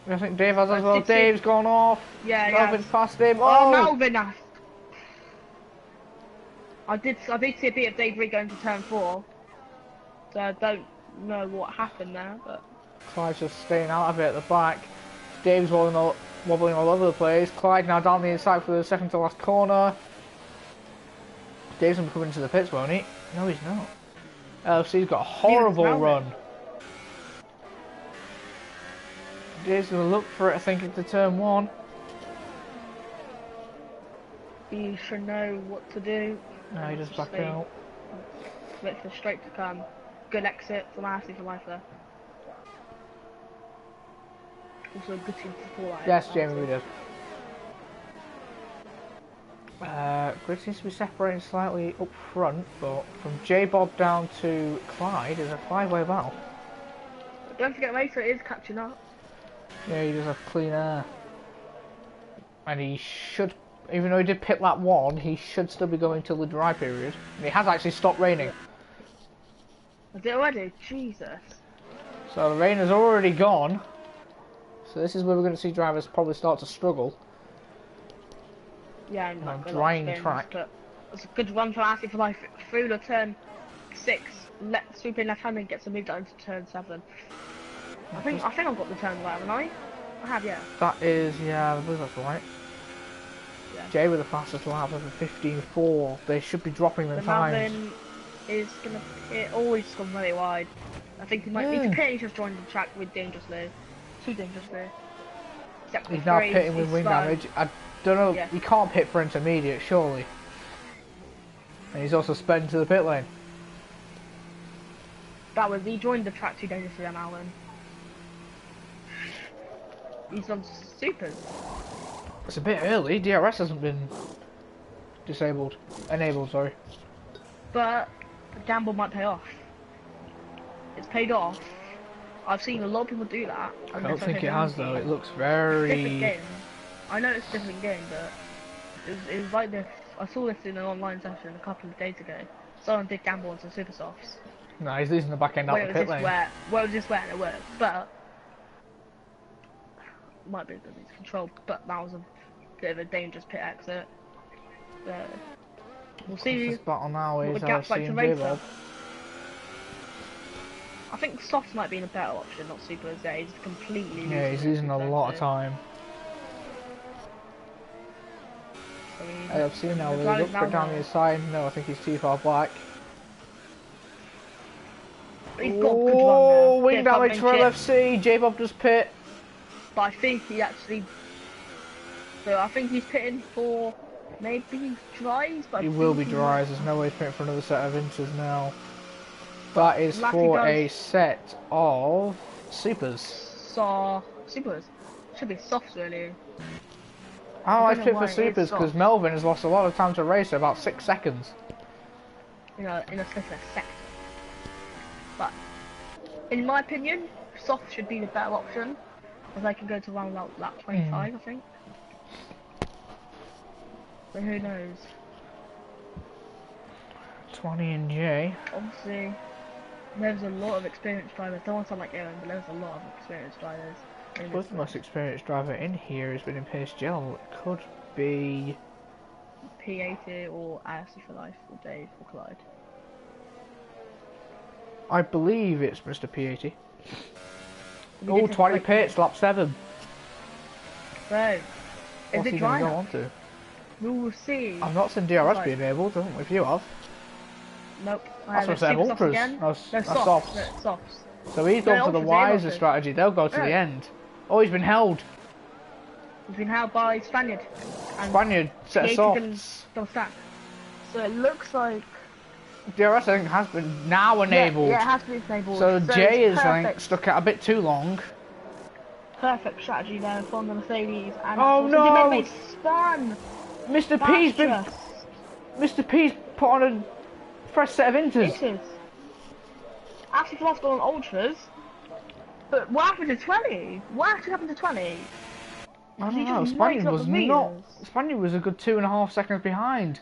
I think Dave has as well. Dave's gone off. Yeah, Melvin's passed him. Oh, Melvin! I did see a bit of Dave going to turn 4. So I don't know what happened there, but Clyde's just staying out of it at the back. Dave's wobbling all over the place. Clyde now down the inside for the second to last corner. Dave's going to be coming into the pits, won't he? No, he's not. LFC's got a horrible run. Dave's going to look for it, I think, into turn 1. He should know what to do. No, he just back out. Wait for the straight to come. Good exit from Ashley for life there. Also a good team to support. Yes, Jamie, we did. Grid seems to be separating slightly up front, but from J-Bob down to Clyde is a 5-way battle. But don't forget Racer is catching up. Yeah, he does have clean air. And he should, even though he did pit lap 1, he should still be going till the dry period. And it has actually stopped raining. Is it already? Jesus. So the rain has already gone. So this is where we're going to see drivers probably start to struggle. Yeah, I'm not drying track. It's a good run for Ashley for life through the turn 6. Swooping left hand and gets a move down to turn 7. I think I've got the turn right, haven't I? I have, yeah. That is, yeah, I believe that's right. Yeah. Jay with the fastest lap of a 15.4. They should be dropping the times. Melvin is gonna always gone very wide. I think he might need to pit. He's just joined the track with dangerously. too dangerous there. Except He's for now three, pitting with he's wing slow. damage. I don't know, Yeah. he can't pit for intermediate, surely. And he's also sped into the pit lane. He joined the track too dangerous for them, Alan. He's on supers. It's a bit early, DRS hasn't been enabled, sorry. But the gamble might pay off. It's paid off. I've seen a lot of people do that. I don't think it has though, it looks very... Different game. I know it's a different game, but it was like this. I saw this in an online session a couple of days ago. Someone did gamble on some super softs. No, he's losing the back end out Well, the pit lane. well, it was just where it worked, but might be a bit of control. But that was a bit of a dangerous pit exit. We'll see. This battle now what is the gap's like to LC and racer. J-Bob. I think softs might be a better option, not supers. Yeah, he's completely. Yeah, he's losing a lot of time. LC now will look for it down the inside. No, I think he's too far back. He's got a good run there. Wing damage for LFC. J-Bob does pit. But I think he actually. So I think he's pitting for maybe dries. But He will be dries. There's no way he's pitting for another set of inters now. That is for a set of supers. Supers. Should be softs really. Oh, I pit for supers because Melvin has lost a lot of time to racer, about 6 seconds. In a split second. But in my opinion, soft should be the better option, because they can go to around about lap 25, I think. But who knows? 20 and J. Obviously, there's a lot of experienced drivers. Don't want to sound like Aaron, but there's a lot of experienced drivers. Who's the most experienced driver in here has been in PSGL? It could be P80 or ISC for life, or Dave or Clyde. I believe it's Mr. P80. Oh, 20 pits, lap 7. So, What's is he it going dry to go now? on to? We will see. I've not seen DRS be enabled, I don't know if you have. Nope. That's what I said, ultras. That's softs. No, softs. So he's gone for the ultras, wiser ultras. strategy, they'll go to the Yeah. end. Oh, he's been held. He's been held by Spaniard. And Spaniard, set of P80 can softs. double stack. So it looks like. DRS I think has been now enabled. Yeah, it has to be enabled. So Jay is it's I think perfect. stuck out a bit too long. Perfect strategy there from the Mercedes. And Oh, also no! They spun! Mr. P's been That's Mr. P's put on a fresh set of inters. Inches. Actually, Philosopher on Ultras. But what happened to 20? What actually happened to 20? I don't know, Spaniard was not. Spaniard was a good 2.5 seconds behind.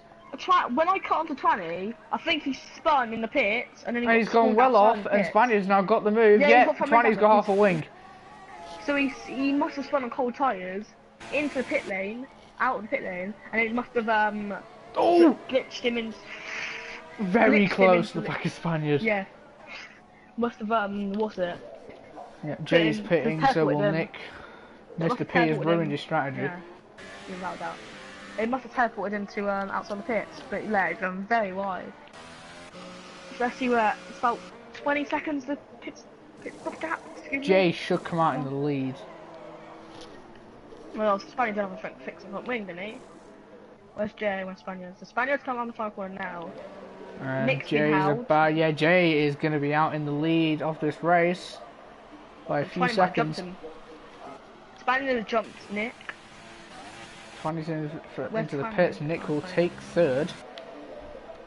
When I cut onto 20, I think he spun in the pits and then He's gone well off, and Spaniard's now got the move. Yeah, Yeah, he's got 20's got half a wing. So he must have spun on cold tyres into the pit lane, out of the pit lane, and it must have glitched him in. Very glitched him close to into the back of Spaniard. Yeah. Must have what's it? Yeah, Jay's pitting, so will Nick. Mr. P has ruined his strategy. Yeah, without doubt. It must have teleported him to outside the pits, but yeah, it's gone very wide. Especially where it's about 20 seconds the pit stop gap. Jay should come out in the lead. Well, Spaniard did have a fix on front wing, didn't he? Where's Jay? Where's Spaniards? The Spaniards come on the far corner now. And Nick's Jay's been held. about, yeah, Jay is going to be out in the lead of this race by a few Spaniard might have jumped seconds. him. Spaniard jumped Nick. 20's into the Spaniard? pits. Nick will take third.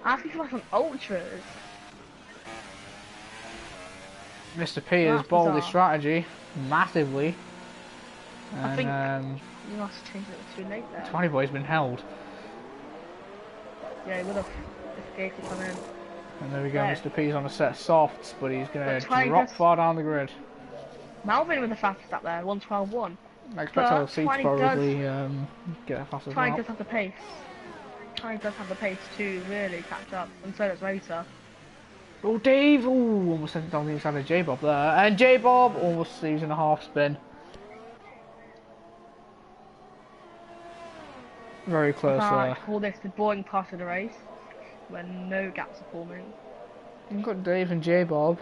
I think he's on Ultras. Mr. P has That's bowled his bizarre. strategy massively. And, I think you must have changed it too late there. 20 boy's been held. Yeah, he would have if Gate had come in. And there we go, Yeah. Mr. P's on a set of softs, but he's going But to try drop just- far down the grid. Malvin with the fastest up there, 1:12.1. I expect But LFC to 20 probably get that fast as Trying well. does have the pace. Trying does have the pace to really catch up, and so does Racer. Oh, Dave! Oh, almost sent it down the inside of J-Bob there. And J-Bob almost leaves in a half spin. Very close I there. call this the boring part of the race, when no gaps are forming, We've got Dave and J-Bob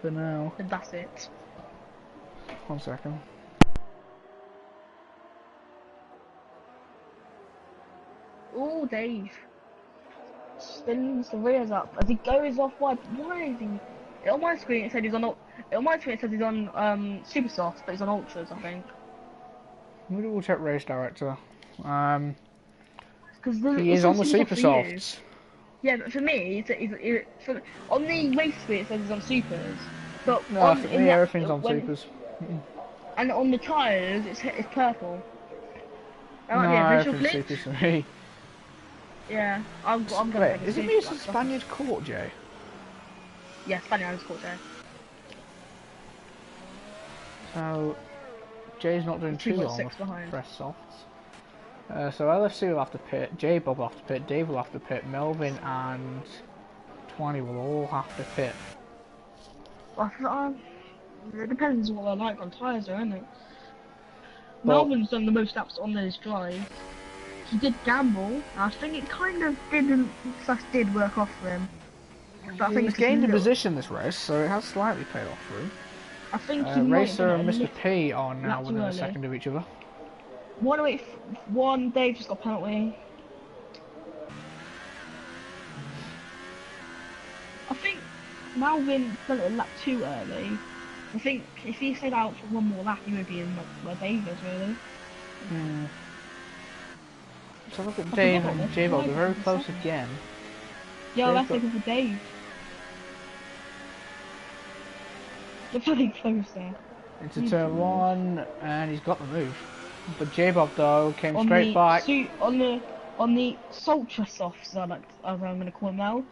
for now. and that's it. 1 second. Oh, Dave. Spins the rears up as he goes off wide. Why is he? On my screen it said he's on. On my screen it says he's on super softs, but he's on ultras, I think. Let me double check race director. Because He is on the super softs. Yeah, but for me, on the race screen it says he's on supers, but No, on for me everything's on supers. and on the tyres it's purple. That might No, be a visual everything's glitch. supers for me. Yeah, I'm gonna Wait, take a is it screenshot me or of that stuff. Spaniard Court, Jay? Yeah, Spaniard underscore there. So, Jay's not doing too long with behind. press softs. So LFC will have to pit, J-Bob will have to pit, Dave will have to pit, Melvin and 20 will all have to pit. Well, it depends what they're like on tyres, though, isn't it? But Melvin's done the most laps on those drives. He did gamble. I think it kind of did work off for him. But I think he's gained a position this race, so it has slightly paid off for him. I think he might Racer have and done Mr. it P are now too within a early. second of each other. One Dave just got penalty. I think Melvin done it a lap too early. I think if he stayed out for one more lap, he would be in like where Dave is really. So look at Dave and J-Bob, they're very close second. again. Yeah, that's looking for Dave. They're very close there. Into turn one, and he's got the move. But J-Bob though came On straight the back. on the Sultra softs, as I'm gonna call them now.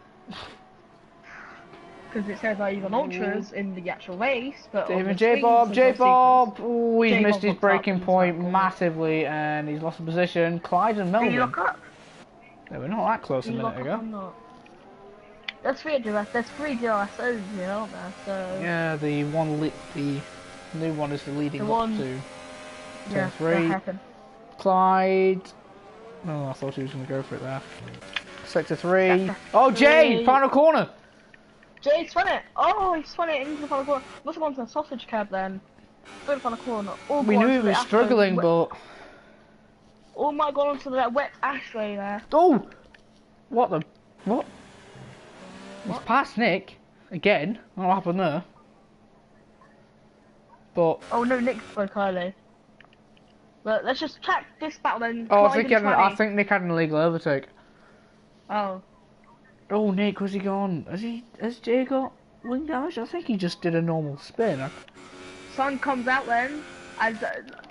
Because it says that he's on ultras in the actual race, but Dave on and the screens, J-Bob, he's on J-Bob! supers. Ooh, he's J-Bob missed his locked up braking into point that corner. massively, and he's lost the position. Clyde and Melvin. Did he lock up? They were not that close a Did he minute lock ago. up or not? There's three DRSOs here, aren't there? So Yeah, the new one is the leading The up one- to yeah, turn three. that happened. Clyde. Oh, I thought he was going to go for it there. Sector 3. Sector Oh, Jay! three. Final corner! Jay spun it! Oh, he spun it into the final corner. Must have gone to the sausage cab then. Spun the final corner. All We gone knew he to the was ashtray. struggling, but... All might have gone onto that wet ashtray there. Oh! What the... What? He's What? past Nick. Again. What happened there? But... Oh no, Nick spoke early. But let's just check this battle then. Oh, Clyde and I 20. think Nick had an illegal overtake. Oh. Oh, Nick, where's he gone? Has Jay got wing damage? I think he just did a normal spin. Sun comes out then, as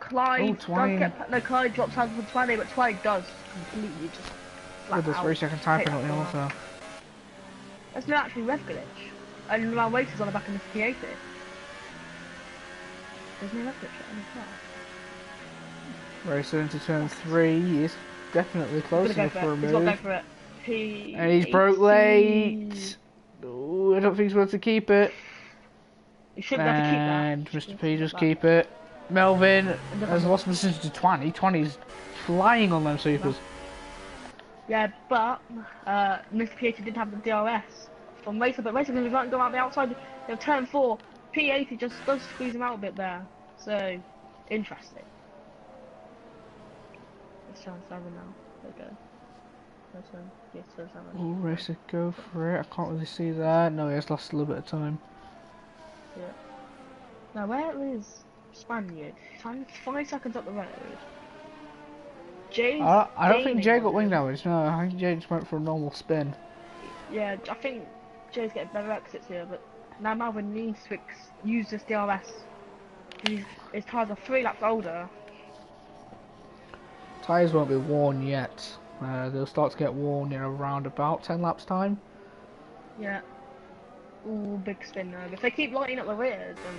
Clyde Twine. does get... No, Clyde drops out for 20, but Twine does completely just flat With this out 3-second time take that penalty corner. also. That's not actually rev glitch. And my weight is on the back of this P80. There's no rev glitch on the car. Racer into turn 3. He is definitely close enough for a He's got to go move. for it. And he's broke late. Oh, I don't think he's going to keep it. You shouldn't have to keep that. And Mr. P just keep it. Melvin has lost position to 20. 20's flying on them supers. Yeah, but Mr. P80 did have the DRS from Racer, but Racer going to go out the outside of turn 4. P80 just does squeeze him out a bit there. So, interesting. It's turn 7 now. There we go. Yes, turn 7. Oh, Racer, go for it. I can't really see that. No, he has lost a little bit of time. Yeah. Now, where is Spaniard? 5 seconds up the road. I don't think Jay got wing damage. No, I think Jay just went for a normal spin. Yeah, I think Jay's getting better exits here, but now Melvin needs to use this DRS. His tyres are 3 laps older. Tyres won't be worn yet. They'll start to get worn in around about 10 laps time. Yeah. Ooh, big spin though. If they keep lighting up the rears, then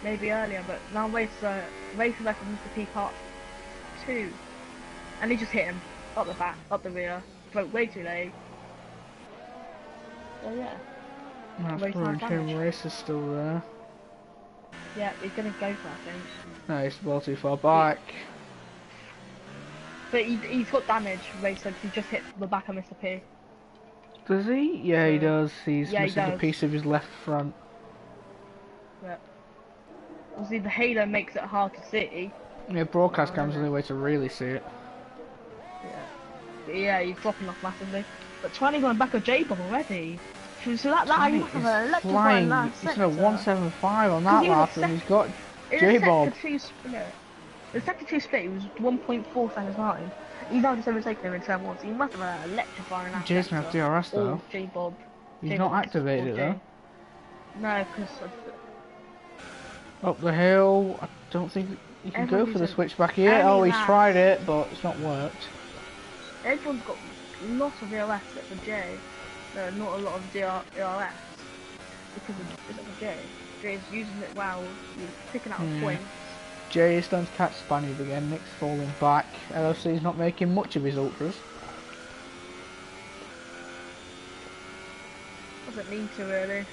maybe earlier, but now Racer left with Mr. P part 2. And he just hit him. Up the back, up the rear. Broke way too late. So yeah. That's brilliant. Tim Racer's still there. Yeah, he's gonna go for it, I think. No, he's well too far back. But he's got damage, Racer, because he just hit the back of Mr. P. Does he? Yeah, he does. He's Yeah, he missing a does. piece of his left front. Yeah. Obviously, the halo makes it hard to see. Yeah, broadcast cam's the only way to really see it. Yeah. Yeah, he's dropping off massively. But 20 going back of J-Bob already. So that Tony he must have is an electrifying flying. last He's in sector. a 175 on Because that he was lap, a and he's got in a J-Bob. sector 2 split. The sector 2 split he was 1.4 seconds behind. He's now just overtaken him in turn 1, so he must have an electrifying last Jay's gonna sector. have DRS though. Or J-Bob. He's J-Bob not activated or it though. J. No, because Up the hill. I don't think he can go everyone for the who's in switchback here. any Oh, he's lap, tried it, but it's not worked. everyone's got lots of DRS except for J. No, not a lot of DRS because of J. Jay's using it well, he's picking out points. Jay is starting to catch Spaniard again. Nick's falling back. LFC's not making much of his ultras. Doesn't need to really.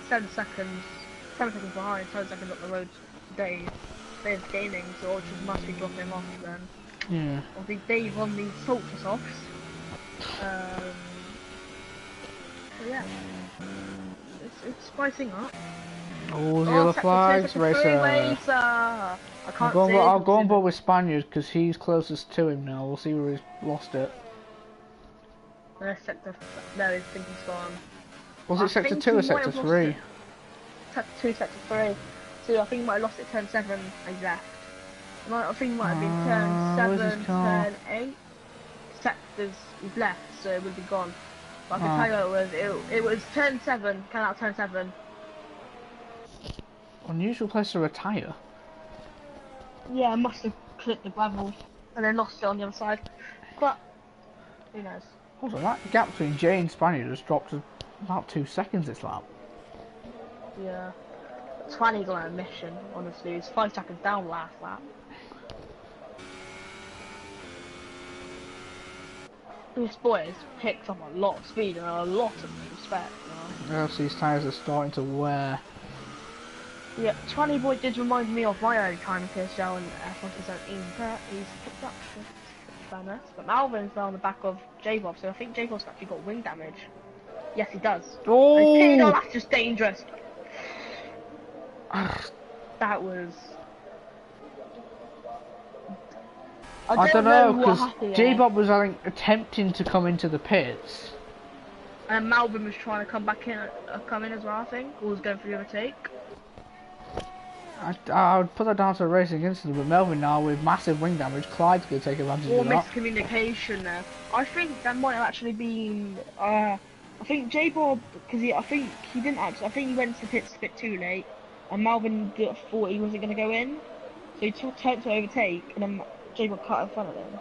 7 seconds. 7 seconds behind, 7 seconds up the road today. Dave's gaining, so ultras must be dropping off then. Yeah. Obviously Dave on the ultra softs. So yeah. It's spicing up. Oh, the other flags, racer. I can't I'll go on board with Spaniard because he's closest to him now. We'll see where he's lost it. No, I think he's gone. Was it sector 2 or sector 3? Sector 2, sector 3. So I think he might have lost it turn 7 and he's left. I think it might have been turn 7, turn 8. Sectors he's left, so it would be gone. But I can tell you what it was. It was turn 7, came out turn 7. Unusual place to retire. Yeah, I must have clipped the gravel and then lost it on the other side. But who knows? Hold on, that gap between Jay and Spaniard has dropped to about 2 seconds this lap. Yeah. 20's on a mission, honestly. He's 5 seconds down last lap. This boy has picked up a lot of speed and a lot of respect. LFC's tyres are starting to wear. Yeah, 20 boy did remind me of my own time in PSGL and F1 2017, but he's picked up fairness. But Malvin's now on the back of J-Bob, so I think J-Bob's actually got wing damage. Yes, he does. Oh! No, that's just dangerous. That was... I don't know, because J-Bob was, I think, attempting to come into the pits. And Malvin was trying to come back in, come in as well, I think, or was going for the overtake. I would put that down to a racing incident, but Melvin now with massive wing damage, Clyde's going to take advantage of that. Or miscommunication there. I think that might have actually been, I think J-Bob, because I think he didn't actually, I think he went to the pits a bit too late, and Malvin thought he wasn't going to go in, so he tried to overtake, and then J-Bob cut in front of him.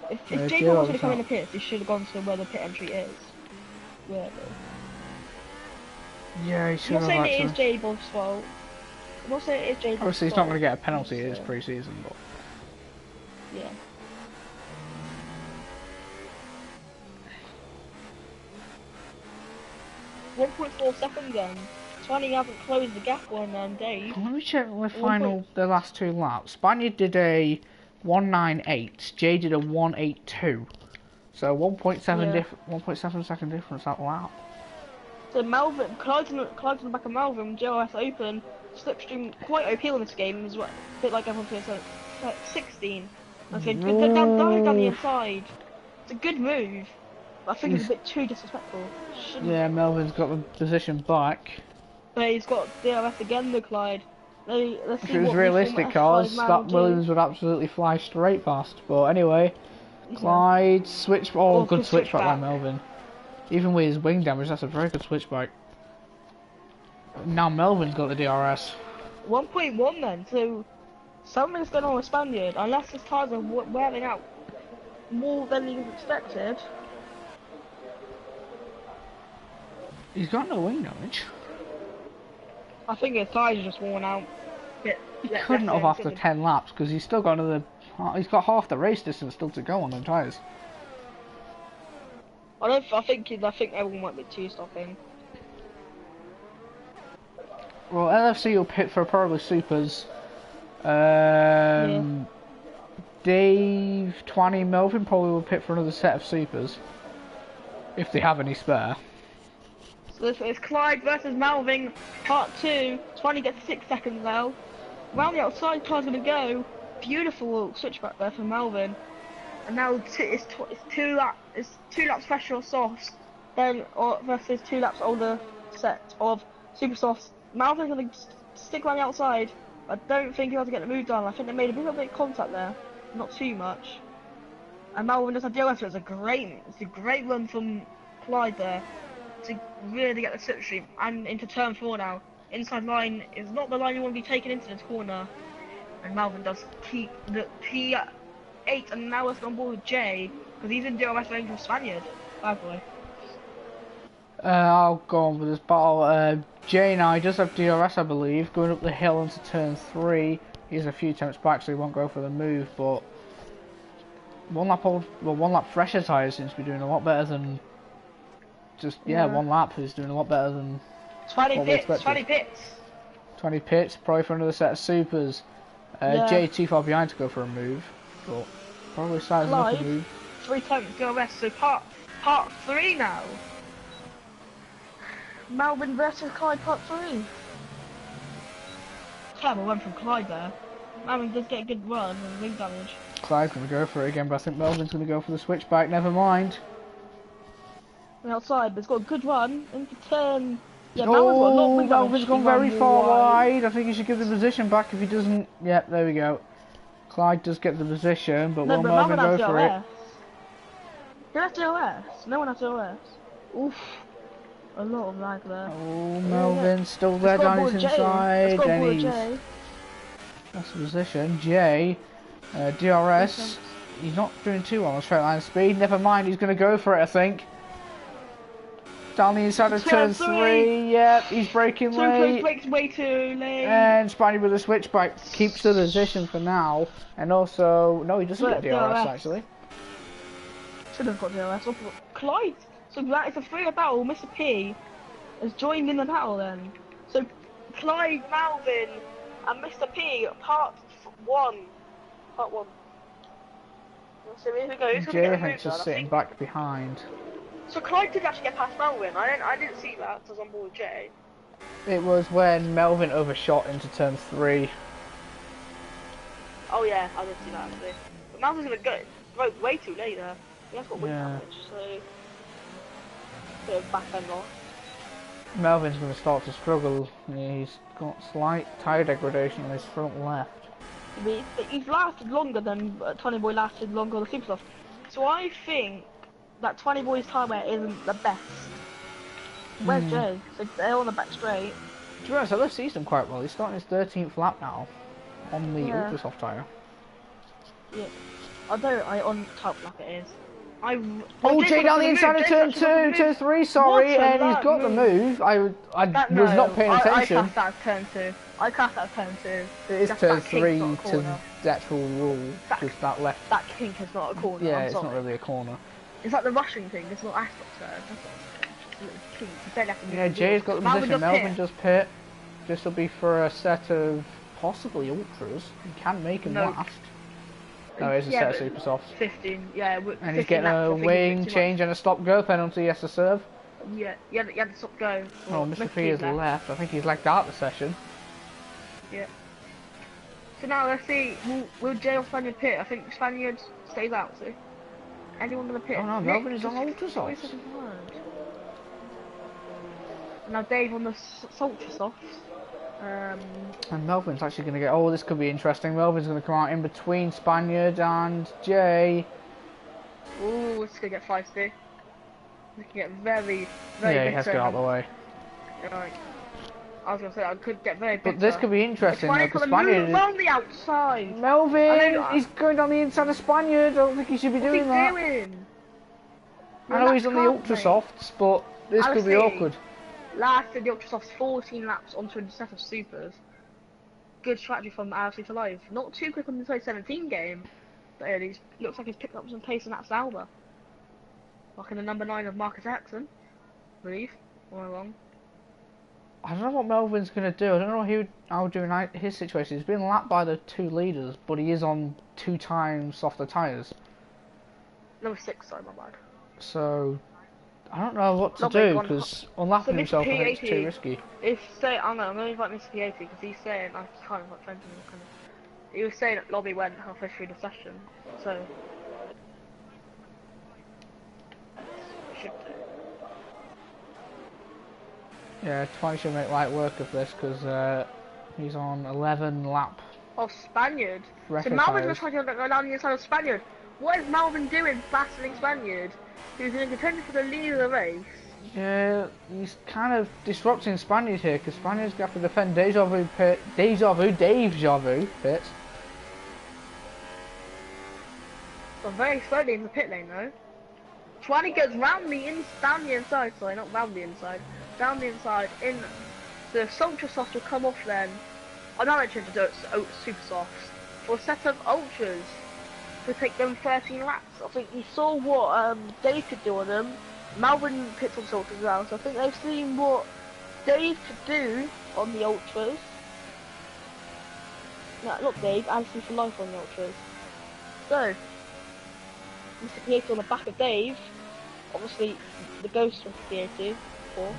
If J-Bob was going to come in the pits, he should have gone to where the pit entry is. Really. Yeah, he should have. I'm not saying it is J-Bob's fault. I'm not saying it is J-Bob's fault. Obviously, he's not going to get a penalty. It is pre-season, but yeah. .4 seconds then. 20 haven't closed the gap on Dave. Let me check the last 2 laps. Spaniard did a 198. Jay did a 182. So 1.7 second difference that lap. So Melvin, Clyde's on the back of Melvin, JOS open, slipstream quite OP on this game as well. A bit like everyone says, like 16. I think good down the inside. It's a good move. But I think it's a bit too disrespectful. Yeah, Melvin's got the position back. But he's got DRS again though, Clyde. Let's see if it was realistic cars, that Williams would absolutely fly straight past. But anyway, Clyde switch. Oh, good switchback by Melvin. Even with his wing damage, that's a very good switchback. Now Melvin's got the DRS. 1.1 then, so something's going on with Spaniard. Unless his tyres are wearing out more than he expected. He's got no wing damage. I think his tyres are just worn out. He couldn't have after 10 laps because he's still got he's got half the race distance still to go on the tyres. I think everyone might be 2-stopping. Well, LFC will pit for probably supers. Dave, 20, Melvin probably will pit for another set of supers if they have any spare. So this is Clyde versus Melvin, part 2. 20 gets 6 seconds now. Round the outside, car's gonna go. Beautiful switchback there for Melvin. And now it's two laps fresher or softs, then or versus 2 laps older set of super softs. Malvin's gonna stick around the outside. I don't think he has to get the move done. I think they made a little bit of contact there, not too much. And Malvin does have DRS, so it's a great run from Clyde there to really get the slipstream and into turn 4 now. Inside line is not the line you want to be taken into this corner, and Malvin does keep the P8, and now let's go on board with Jay because he's in DRS range with Spaniard. Bad boy. I'll go on with this battle. Jay now, he does have DRS, I believe, going up the hill into turn 3. He's a few attempts back, so he won't go for the move, but one lap fresher tyres seems to be doing a lot better than just, one lap is doing a lot better than 20 pits, 20 pits, probably for another set of supers. Jay too far behind to go for a move, but probably sizing up a move. 3 attempts DRS, so part 3 now. Melbourne versus Clyde part 3. Terrible run from Clyde there. Melbourne does get a good run and wing damage. Clyde's going to go for it again, but I think Melvin's going to go for the switchback, never mind. Outside, but it's got a good run into turn. Yeah, Melvin's gone very far wide. I think he should give the position back if he doesn't. Yep, there we go. Clyde does get the position, but will Melvin go for it? Who has DRS? No one has DRS. Oof. A lot of lag there. Oh, Melvin's still there down his inside. That's the position. Jay, DRS. He's not doing too well on straight line speed. Never mind, he's going to go for it, I think. Down the inside of turn 3. Yep, he's braking late. Brakes way too late. And Spaniard with a switchback keeps the position for now. And also, no, he doesn't get DRS actually. Should have got DRS. Clyde. So that is a 3-way battle. Mr. P has joined in the battle then. So Clyde, Malvin, and Mr. P, part 1. So here we go. Who's Jay, I think, just sitting back behind. So Clyde did actually get past Melvin. I didn't see that. I was on board with Jay. It was when Melvin overshot into turn 3. Oh yeah, I did see that actually. But Melvin's gonna go broke way too late there. He has got wing damage, so bit of back end off. Melvin's gonna start to struggle. He's got slight tyre degradation on his front left. He's lasted longer than 20 Boy lasted longer on the Supersoft. So I think that 20 Boy's tyre wear isn't the best. Where's Jay? So they're on the back straight. To be honest, I love sees him quite well. He's starting his 13th lap now on the ultra soft tyre. Yeah. Although on top lap it is. Jay down the inside of turn 2, turn 3, sorry, and he's got the move. I was not paying attention. I classed that as turn 2. I classed that as turn 2. It is turn 3 to the actual rule, just that left. That kink is not a corner. Yeah, it's not really a corner. It's like the rushing thing, it's not Ascot turn. Yeah, Jay's got the position, Melvin does pit. This will be for a set of possibly ultras. He can make him last. No, it's a set of super softs. 15, yeah. And he's getting a wing change and a stop go penalty he has to serve. Yeah, you had to stop go. Oh, Mr. P is left. I think he's lagged out the session. Yeah. So now let's see, will Jay or Spaniard pit? I think Spaniard stays out, so. Anyone gonna pit? Oh no, Melvin is on ultra softs. Now Dave on the ultra softs. And Melvin's actually going to get... Oh, this could be interesting. Melvin's going to come out in between Spaniard and Jay. Ooh, it's going to get feisty. This can get very yeah, he has to get out of the way. Right. I was going to say, I could get very But this could be interesting, though, because Spaniard is... on the outside! Melvin! He's going down the inside of Spaniard! I don't think he should be doing that. What's he doing? I know he's on the ultra softs, but this could be awkward. Last in the ultra softs, 14 laps onto a set of supers. Good strategy from RC for Life. Not too quick on the 2017 game, but he looks like he's picked up some pace in that Sauber. Like in the number 9 of Marcus Jackson, I believe. Or wrong. I don't know what Melvin's going to do. I don't know how would do in his situation. He's been lapped by the 2 leaders, but he is on 2 times softer tyres. Number 6, sorry, my bad. So I don't know what to do, because unlapping himself I think it's too risky. I don't know, I'm going to invite Mr. P80 because he's saying, I can't invite friends in. He was saying that Lobby went halfway through the session, so... Yeah, 20 should make light work of this because he's on 11 lap Of Spaniard. So record Malvin's tyres. trying to go down the inside of Spaniard. What is Malvin doing battling Spaniard? Who's in contention for the lead of the race? Yeah, he's kind of disrupting Spaniard here because Spaniard's going to have to defend Dave Javu pits. So very slowly in the pit lane though. 20 goes round down the inside, sorry, not round the inside, down the inside, in the Ultra Soft will come off then. I'm not mentioning to do it Super Softs, for a set of Ultras to take them 13 laps. I think you saw what Dave could do on them. Malvin pits on Ultras as well, so I think they've seen what Dave could do on the Ultras. No, not Dave, Anthony for life on the Ultras. So, Mr. Pietro on the back of Dave, obviously the ghost of Pietro, of course.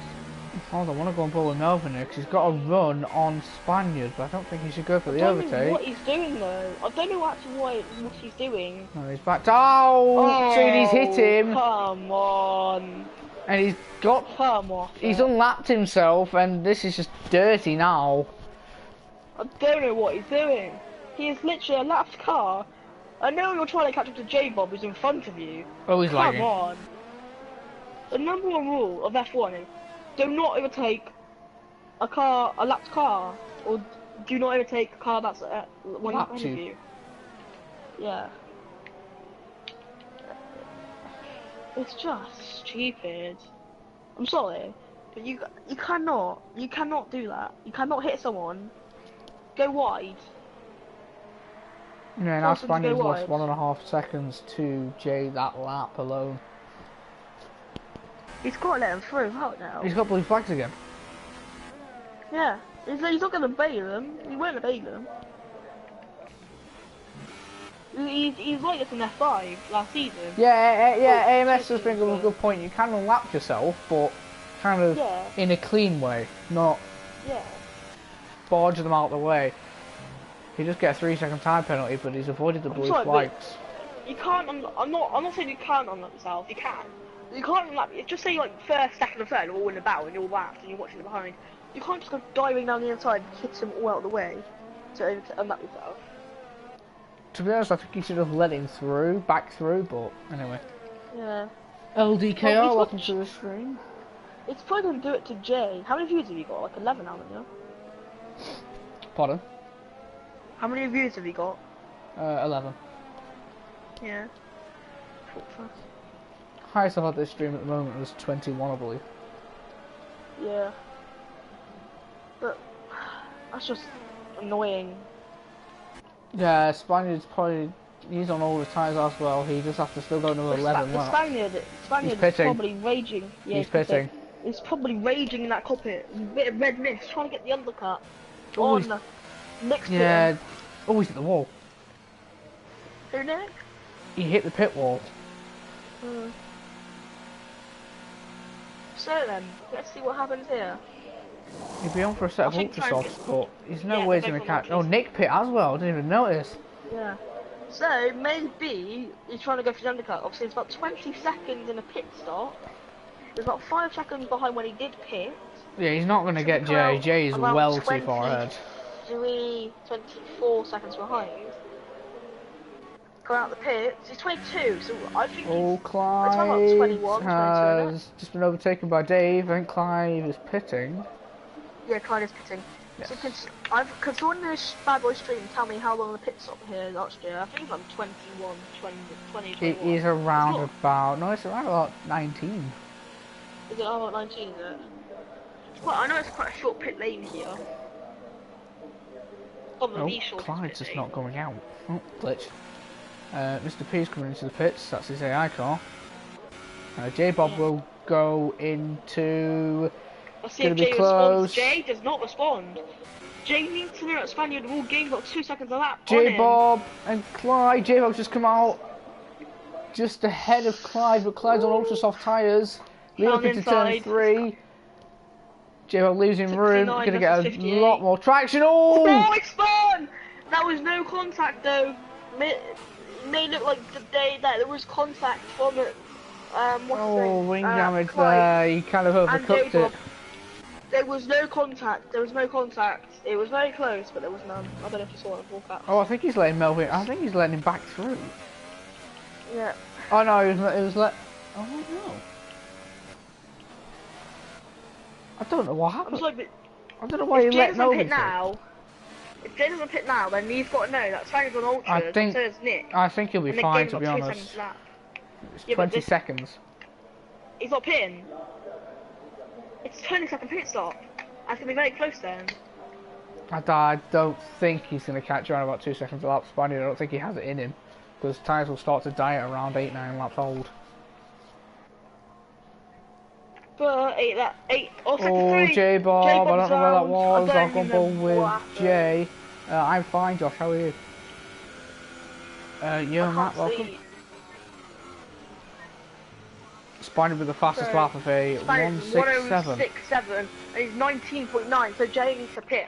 Hold on, I want to go and pull a Melvin here because he's got a run on Spaniard, but I don't think he should go for the overtake. I don't know what he's doing though. I don't know actually what he's doing. No, he's back. Oh, so he's hit him. Come on. And he's got. Come on. He's unlapped himself, and this is just dirty now. I don't know what he's doing. He is literally a lapped car. I know you're trying to catch up to J-Bob who's in front of you. Oh, he's lagging. Come on. The number one rule of F1 is do not overtake a lapped car, or do not overtake a car that's one lap ahead of you. Yeah. It's just stupid. I'm sorry, but you cannot do that. You cannot hit someone. Go wide. Yeah, now Spaniard's lost 1.5 seconds to Jay that lap alone. He's got to let him through out now. He's got blue flags again. Yeah, he's not going to obey them. He won't obey them. He's like this in F5 last season. Yeah, AMS has been a good point. You can unlap yourself, but kind of in a clean way, not barge them out of the way. He just get a 3-second time penalty, but he's avoided the blue flags. You can't. I'm not saying you can't unlap yourself. You can. You can't unlap. Just say like first, second, and third are all in the battle, and you're lapped, and you're watching it behind. You can't just go diving down the inside, and hit them all out of the way to unlap yourself. To be honest, I think he should have let him through, back through, but anyway. Yeah. LDKR, welcome to the stream. It's probably going to do it to Jay. How many views have you got? Like 11 now, haven't you? Pardon? How many views have you got? 11. Yeah. Highest I've had this stream at the moment was 21, I believe. Yeah. But that's just annoying. Yeah, Spaniard's probably, he's on all the tyres as well. He just has to still go another 11 laps. Spaniard is probably raging. Yeah, he's pitting. He's probably raging in that cockpit. A bit of red mist, trying to get the undercut. Oh, on the next pit. Yeah. Oh, he's hit the wall. Who, Nick? He hit the pit wall. So then, let's see what happens here. He'd be on for a set of ultra softs, but he's no way he's going to catch. Oh, Nick pit as well. I didn't even notice. Yeah. So maybe he's trying to go for the undercut. Obviously, it's about 20 seconds in a pit stop. There's about 5 seconds behind when he did pit. Yeah, he's not going to get Jay. Jay is well too far ahead. 24 seconds behind. Go out the pits. He's 22, so I think Clive 21, has just been overtaken by Dave, and Clive is pitting. Yeah, Clive is pitting. Yes. So can someone in this bad boy stream tell me how long the pit stop here last year? I think it's like 21, 20, 21. It is around about, no, it's around about 19. Is it about 19, is it? Well, I know it's quite a short pit lane here. Probably short. Clyde's just not going out. Oh, glitch. Mr. P's coming into the pits, that's his AI car. J-Bob will go into... Let's see if Jay responds. Jay does not respond. Jay needs to know that Spaniard will gain about 2 seconds a lap. J-Bob and Clyde. J-Bob's just come out just ahead of Clyde, but Clyde's on ultra soft tyres. Looking to turn 3. J-Bob losing room. Going to get a lot more traction. Oh! Oh, it's fun! That was no contact though. Made look like that there was contact from it. Wing damage there. He kind of overcooked it. There was no contact. There was no contact. It was very close, but there was none. I don't know if you saw it on forecast. Oh, I think he's letting Melvin. I think he's letting him back through. Yeah. Oh no, it was let. Oh no. I don't know what I'm happened. sorry, but I don't know why he if Jay let doesn't Melvin pit through. now, if Jay doesn't pit now, then he's got to know that Spaniard's on ultras, I think. and so is Nick. I think he'll be And Nick fine, Game's to got be 2 honest. seconds left. It's Yeah, but 20 seconds. He's not pitting. It's a 20-second pit stop. That's gonna be very close then. I don't think he's going to catch around about 2 seconds a lap. Spaniard, I don't think he has it in him. Because tyres will start to die at around 8-9 laps old. But 8 or second Oh, 3. J-Bob, I don't know where that was. I I've don't gone even ball know with what happened. Jay. I'm fine, Josh, how are you? You and Matt, I can't welcome. see. Spaniard with the fastest So, lap of a Spaniard's 167. 106.7, and he's 19.9, so Jay needs to pit.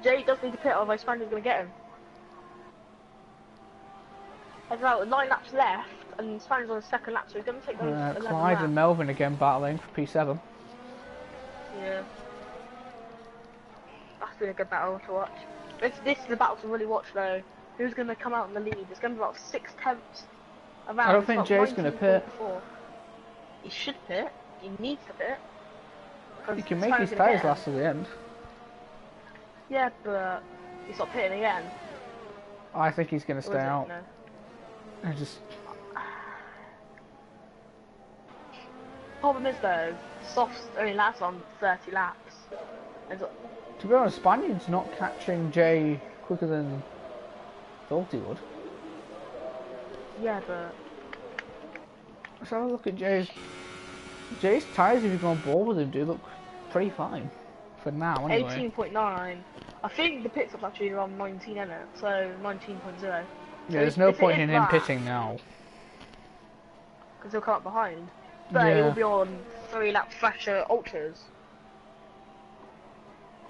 Jay does need to pit, otherwise Spaniard's gonna get him. There's about 9 laps left, and Spaniard's on the second lap, so he's gonna take those 11 Clyde laps. and Melvin again battling for P7. Yeah. That's been a good battle to watch. This is the battle to really watch though. Who's gonna come out in the lead? It's gonna be about 6/10 around. I don't think Jay's gonna pit. He should pit. He needs to pit. He can make his tyres last to the end. Yeah, but he's not pitting again. I think he's going to stay out. No. I just... Problem is though, softs only lasts on 30 laps. And so, to be honest, Spaniard's not catching Jay quicker than thought he would. yeah, but Let's have a look at Jay's tyres. If you go on board with him, do look pretty fine for now. Anyway, 18.9. I think the pit stop's actually around 19, isn't it? So 19.0. yeah, there's no point in him that, pitting now because he'll come up behind. But Yeah. he will be on 3 lap fresher ultras.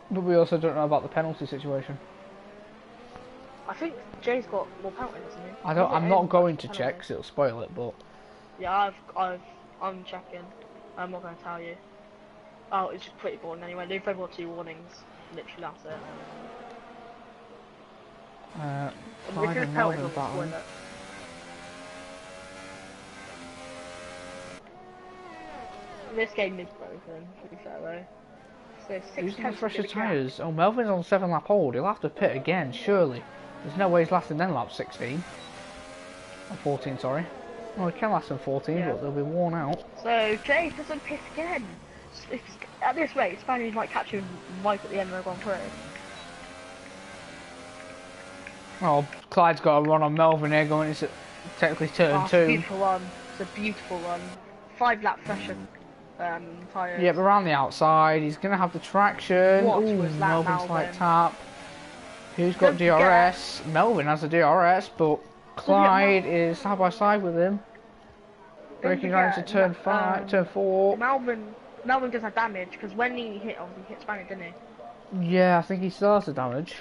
But we also don't know about the penalty situation. I think Jay's got more penalties, hasn't he? I'm not going to check because it'll spoil it. But Yeah, I'm checking. I'm not going to tell you. Oh, it's just pretty boring anyway. They've only got 2 warnings. Literally, that's it. Clyde and Melvin will battling. spoil it. This game is broken, to be fair though. So 6 Using the tenths fresher of the gap. tyres. Oh, Melvin's on 7 lap hold. He'll have to pit again, surely. There's no way he's lasting then lap 16. Or 14, sorry. Well, he can last them 14, Yeah. but they'll be worn out. So Jay doesn't pit again. At this rate, Spaniard might catch him right at the end of the Grand Prix. Oh, Clyde's got a run on Melvin here going into technically turn Oh, it's a 2. beautiful run. It's a beautiful run. 5 lap fresher tyres. Yeah, but around the outside, he's going to have the traction. What Ooh, was that, Melvin's Melvin? like tap. Who's got Don't forget- DRS? Melvin has a DRS, but Clyde is side by side with him. Breaking down into turn 4. Melvin does have damage because when he hit, obviously he hit Spaniard, didn't he? Yeah, I think he still has the damage.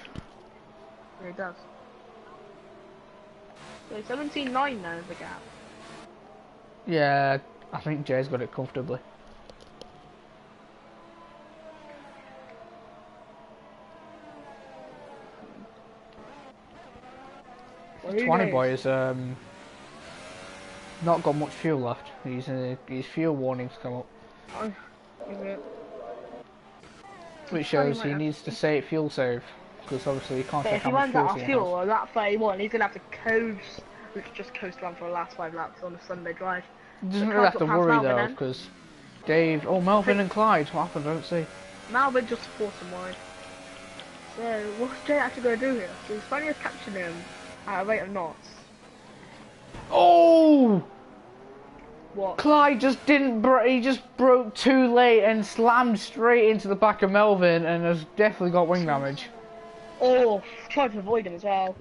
Yeah, he does. So 17.9 now is the gap. Yeah, I think Jay's got it comfortably. Well, who 20 knows? boy has not got much fuel left. His fuel warnings come up, Oh, is it? which shows he needs to say fuel save because obviously he can't But check if how he much runs fuel out he of has. fuel on lap 31, he's gonna have to just coast around for the last 5 laps on a Sunday drive. He doesn't The really have car's to got past worry Melvin though then. because Melvin and Clyde. What happened? I don't see. Melvin just forced him wide. So what's Jay actually gonna do here? So Spaniard's catching him at a rate of knots. Oh! What? Clyde just didn't. He just broke too late and slammed straight into the back of Melvin and has definitely got wing damage. Oh, tried to avoid him as well.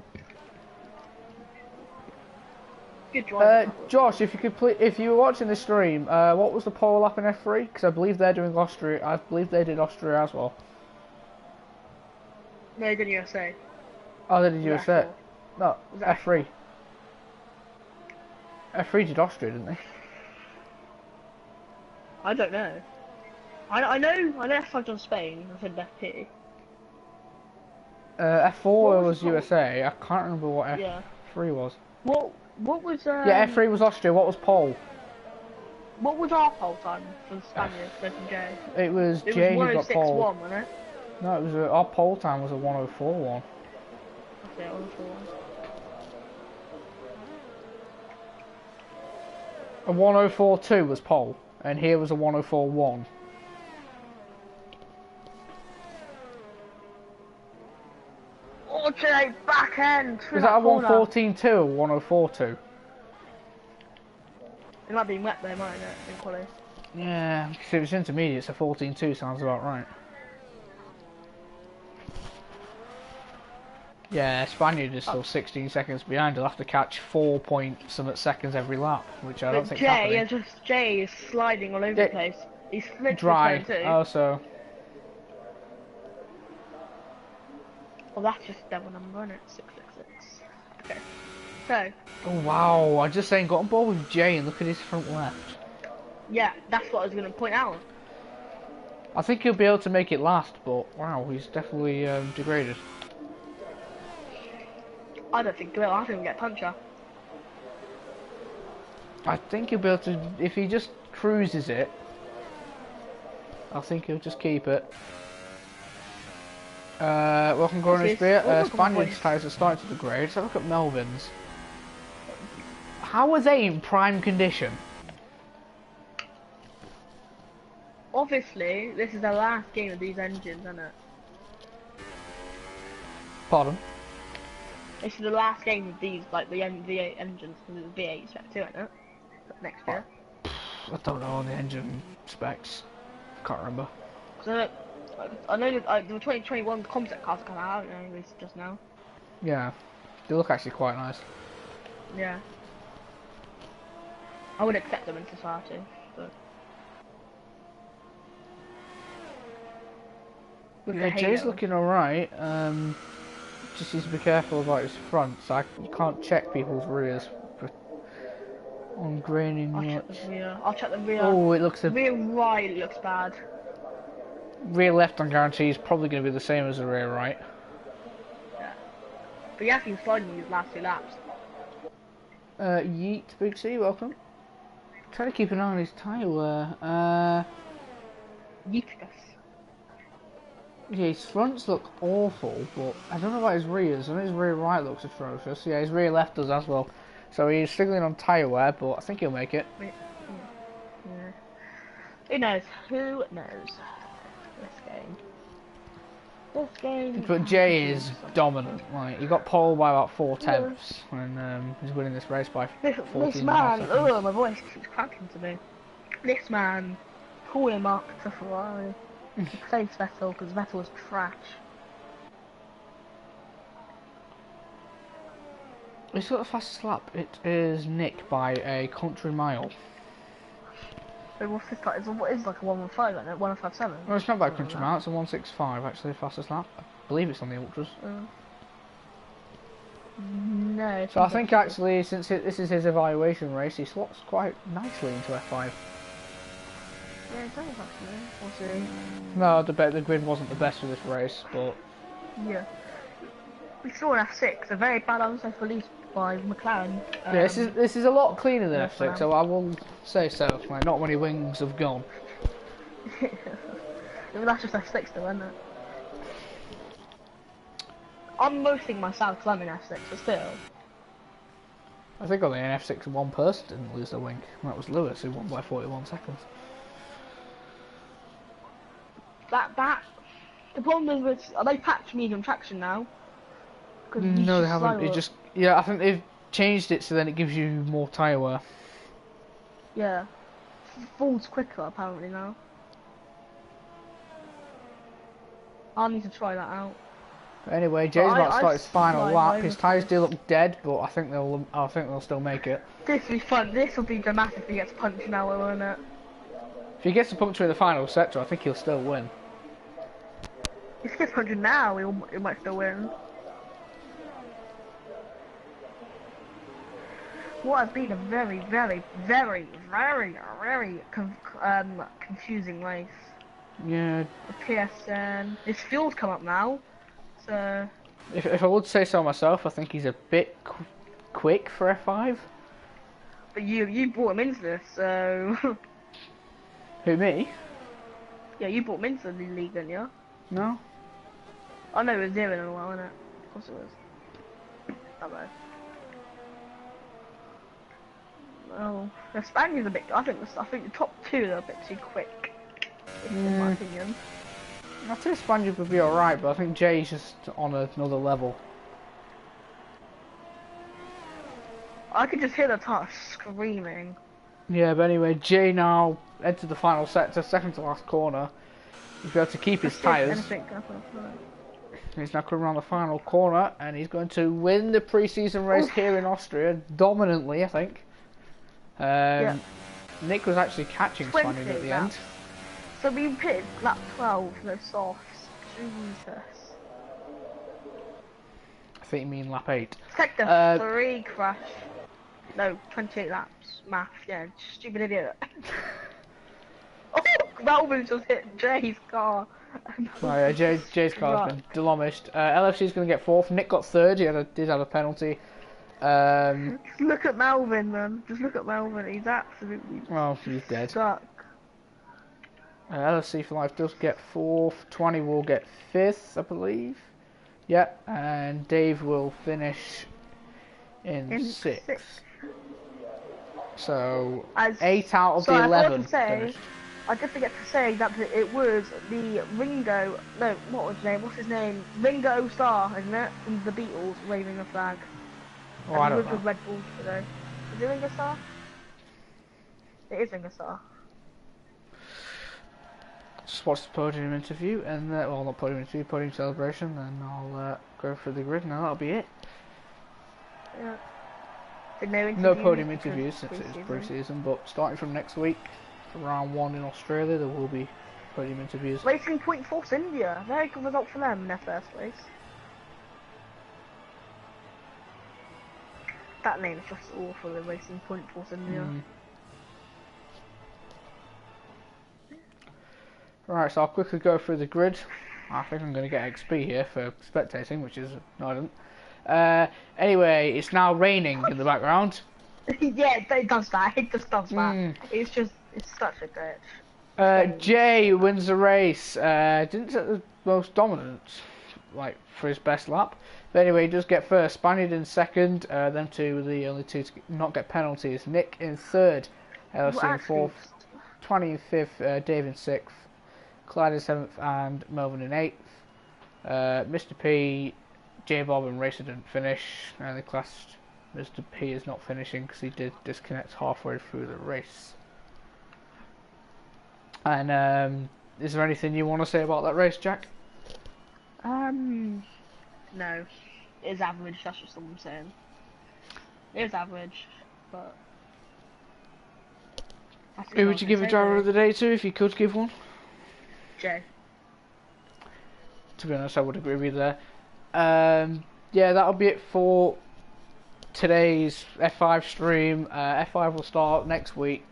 Good drive. Josh, if you could if you were watching the stream, what was the pole lap in F3? Because I believe they're doing Austria. I believe they did Austria as well. No, good USA. Oh, they did Was USA. that No, Was that F3. F3 did Austria, didn't they? I don't know. I know F5's on Spain. I said FP. What F4 was the was pole? USA. I can't remember what Yeah. F3 was. What was Yeah, F3 was Austria. What was pole? what was our pole time for the Spaniards versus Jay? It was It was Jay who got pole. 106.1, wasn't it? No, it was our pole time was a 104.1. Okay, 104. A 104.2 was pole, and here was a 104.1. Oh, Jay, back end. Was that a 114.2 or 104.2? It might be wet though, mightn't it? In quality. Yeah, because if it's intermediate, so 14.2 sounds about right. Yeah, Spaniard is still 16 seconds behind. He'll have to catch 4 point some seconds every lap, which I don't think is happening. Jay is sliding all over the place. He's flipped Dry. too. Also. Well, that's just a double number, isn't it? 666. Okay. So. Oh wow! I just saying, got on board with Jay and look at his front left. Yeah, that's what I was going to point out. I think he'll be able to make it last, but wow, he's definitely degraded. I don't think he will. I think he'll get puncher. I think he'll be able to, if he just cruises it, I think he'll just keep it. Welcome, Corner Spear. Spaniards tyres are starting to degrade. Let's have a look at Melvin's. How are they in prime condition? Obviously, this is the last game of these engines, isn't it? Pardon? This is the last game of these, like the V8 engines, because it's V8 spec too, isn't it? Next year. I don't know on the engine specs. Can't remember. So, I know that the 2021 concept cars are coming out, I know, just now. Yeah, they look actually quite nice. Yeah. I would accept them in society, but... Yeah, Jay's looking alright. Just needs to be careful about his front, so you can't check people's rears on graining much. I'll check the rear. Oh, it looks rear right looks bad. Rear left on guarantee is probably going to be the same as the rear right. Yeah. But he has been sliding these last 2 laps. Yeet, Big C, welcome. Try to keep an eye on his tyre wear. Yeeticus. Yeah, his fronts look awful, but I don't know about his rears. I know his rear right looks atrocious. Yeah, his rear left does as well. So he's struggling on tyre wear, but I think he'll make it. Yeah. Who knows? Who knows? This game. But Jay is dominant. Like, he got pole by about 4 tenths, and he's winning this race by 14 This man, seconds. oh, my voice keeps cracking to me. This man, call him up to Ferrari. Replace Vettel, because Vettel is trash. He's got the fastest lap. It is Nick by a country mile. Wait, what's this like? What is like a 115, isn't it? 157? No, it's not by a country mile. It's a 165 actually, fastest lap. I believe it's on the ultras. No. So I think actually, since this is his evaluation race, he slots quite nicely into F5. Yeah, it does actually. We'll see. No, the grid wasn't the best for this race, but yeah. We saw an F6, a very bad unsafe release by McLaren. Yeah, this is a lot cleaner than F6, so wow. I will say so. Like, not many wings have gone. Yeah, that's just F6 though, isn't it? I'm moaning myself because I'm in F6, but still. I think only in F6 one person didn't lose their wing. And that was Lewis, who won by 41 seconds. The problem is with, are they patched medium traction now? No, they haven't. It just, yeah, I think they've changed it so then it gives you more tyre wear. Yeah. Falls quicker apparently now. I'll need to try that out. But anyway, Jay's about to start his final lap. His tyres do look dead, but I think they'll still make it. This will be fun. This will be dramatic if he gets punched now, won't it? If he gets a puncture in the final sector, I think he'll still win. If he gets punched now, he might still win. What has been a very, very, very, very, very confusing race. Yeah. the PSN. His fuel's come up now, so. If I would say so myself, I think he's a bit quick for F5. But you brought him into this, so. Who, me? Yeah, you brought him into the league, didn't you? No. Oh no, it was 0 in a while, wasn't it? Of course it was. I know. Well, the Spaniards a bit. I think the top two are a bit too quick, in my opinion. I think Spaniard would be alright, but I think Jay's just on another level. I could just hear the tar screaming. Yeah, but anyway, Jay now entered the final sector, second to last corner. He's able to keep his tyres. He's now coming around the final corner, and he's going to win the pre-season race here in Austria, dominantly, I think. Yeah. Nick was actually catching Spaniard at the end. So we pitted lap 12, no softs. Jesus. I think you mean lap 8. Sector 3 crash. No, 28 laps. Math, yeah, stupid idiot. Oh, Melvin just hit Jay's car. Oh yeah, Jay's car's been demolished. LFC's going to get 4th. Nick got 3rd. He did have a penalty. Just look at Melvin, man. Just look at Melvin. He's absolutely. Well, he's dead. Stuck. LFC for life does get 4th. 20 will get 5th, I believe. Yep, and Dave will finish in 6th. So 8 out of the 11. I did forget to say that it was the Ringo. No, what was his name? What's his name? Ringo Starr, isn't it? From the Beatles, waving a flag. Oh, I don't know. With Red Bull today. Is it Ringo Starr? It is Ringo Starr. Just watch the podium interview, and well, not podium interview, podium celebration. Then I'll go through the grid, and that'll be it. Yeah. No podium interviews since it is pre-season, but starting from next week, for round 1 in Australia, there will be podium interviews. Racing Point Force India, very good result for them in their first race. That name is just awful, the Racing Point Force India. Right, so I'll quickly go through the grid. I think I'm going to get XP here for spectating, which is no, I didn't. Anyway, it's now raining in the background. Yeah, it does that. It just does that. It's such a glitch. Jay wins the race. Didn't set the most dominant, like for his best lap. But anyway, he does get first. Spaniard in second. Them two were the only two to not get penalties. Nick in third. LC in fourth. 20 in fifth. Dave in sixth. Clyde in seventh, and Melvin in eighth. Mr. P, J Bob and Racer didn't finish, and the class Mr. P is not finishing because he did disconnect halfway through the race. And is there anything you want to say about that race, Jack? No. It is average, that's just all I'm saying. It is average, but... Who would you give a driver of the day to if you could give one? Jay. To be honest, I would agree with you there. Yeah, that'll be it for today's F5 stream. F5 will start next week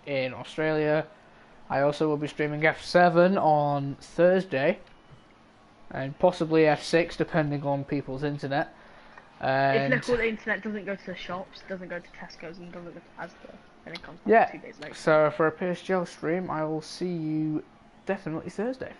in Australia. I also will be streaming F7 on Thursday, and possibly F6 depending on people's internet. If local internet doesn't go to the shops, doesn't go to Tesco's, and doesn't go to Asda, then it comes back 2 days later. So for a PSGL stream, I will see you definitely Thursday.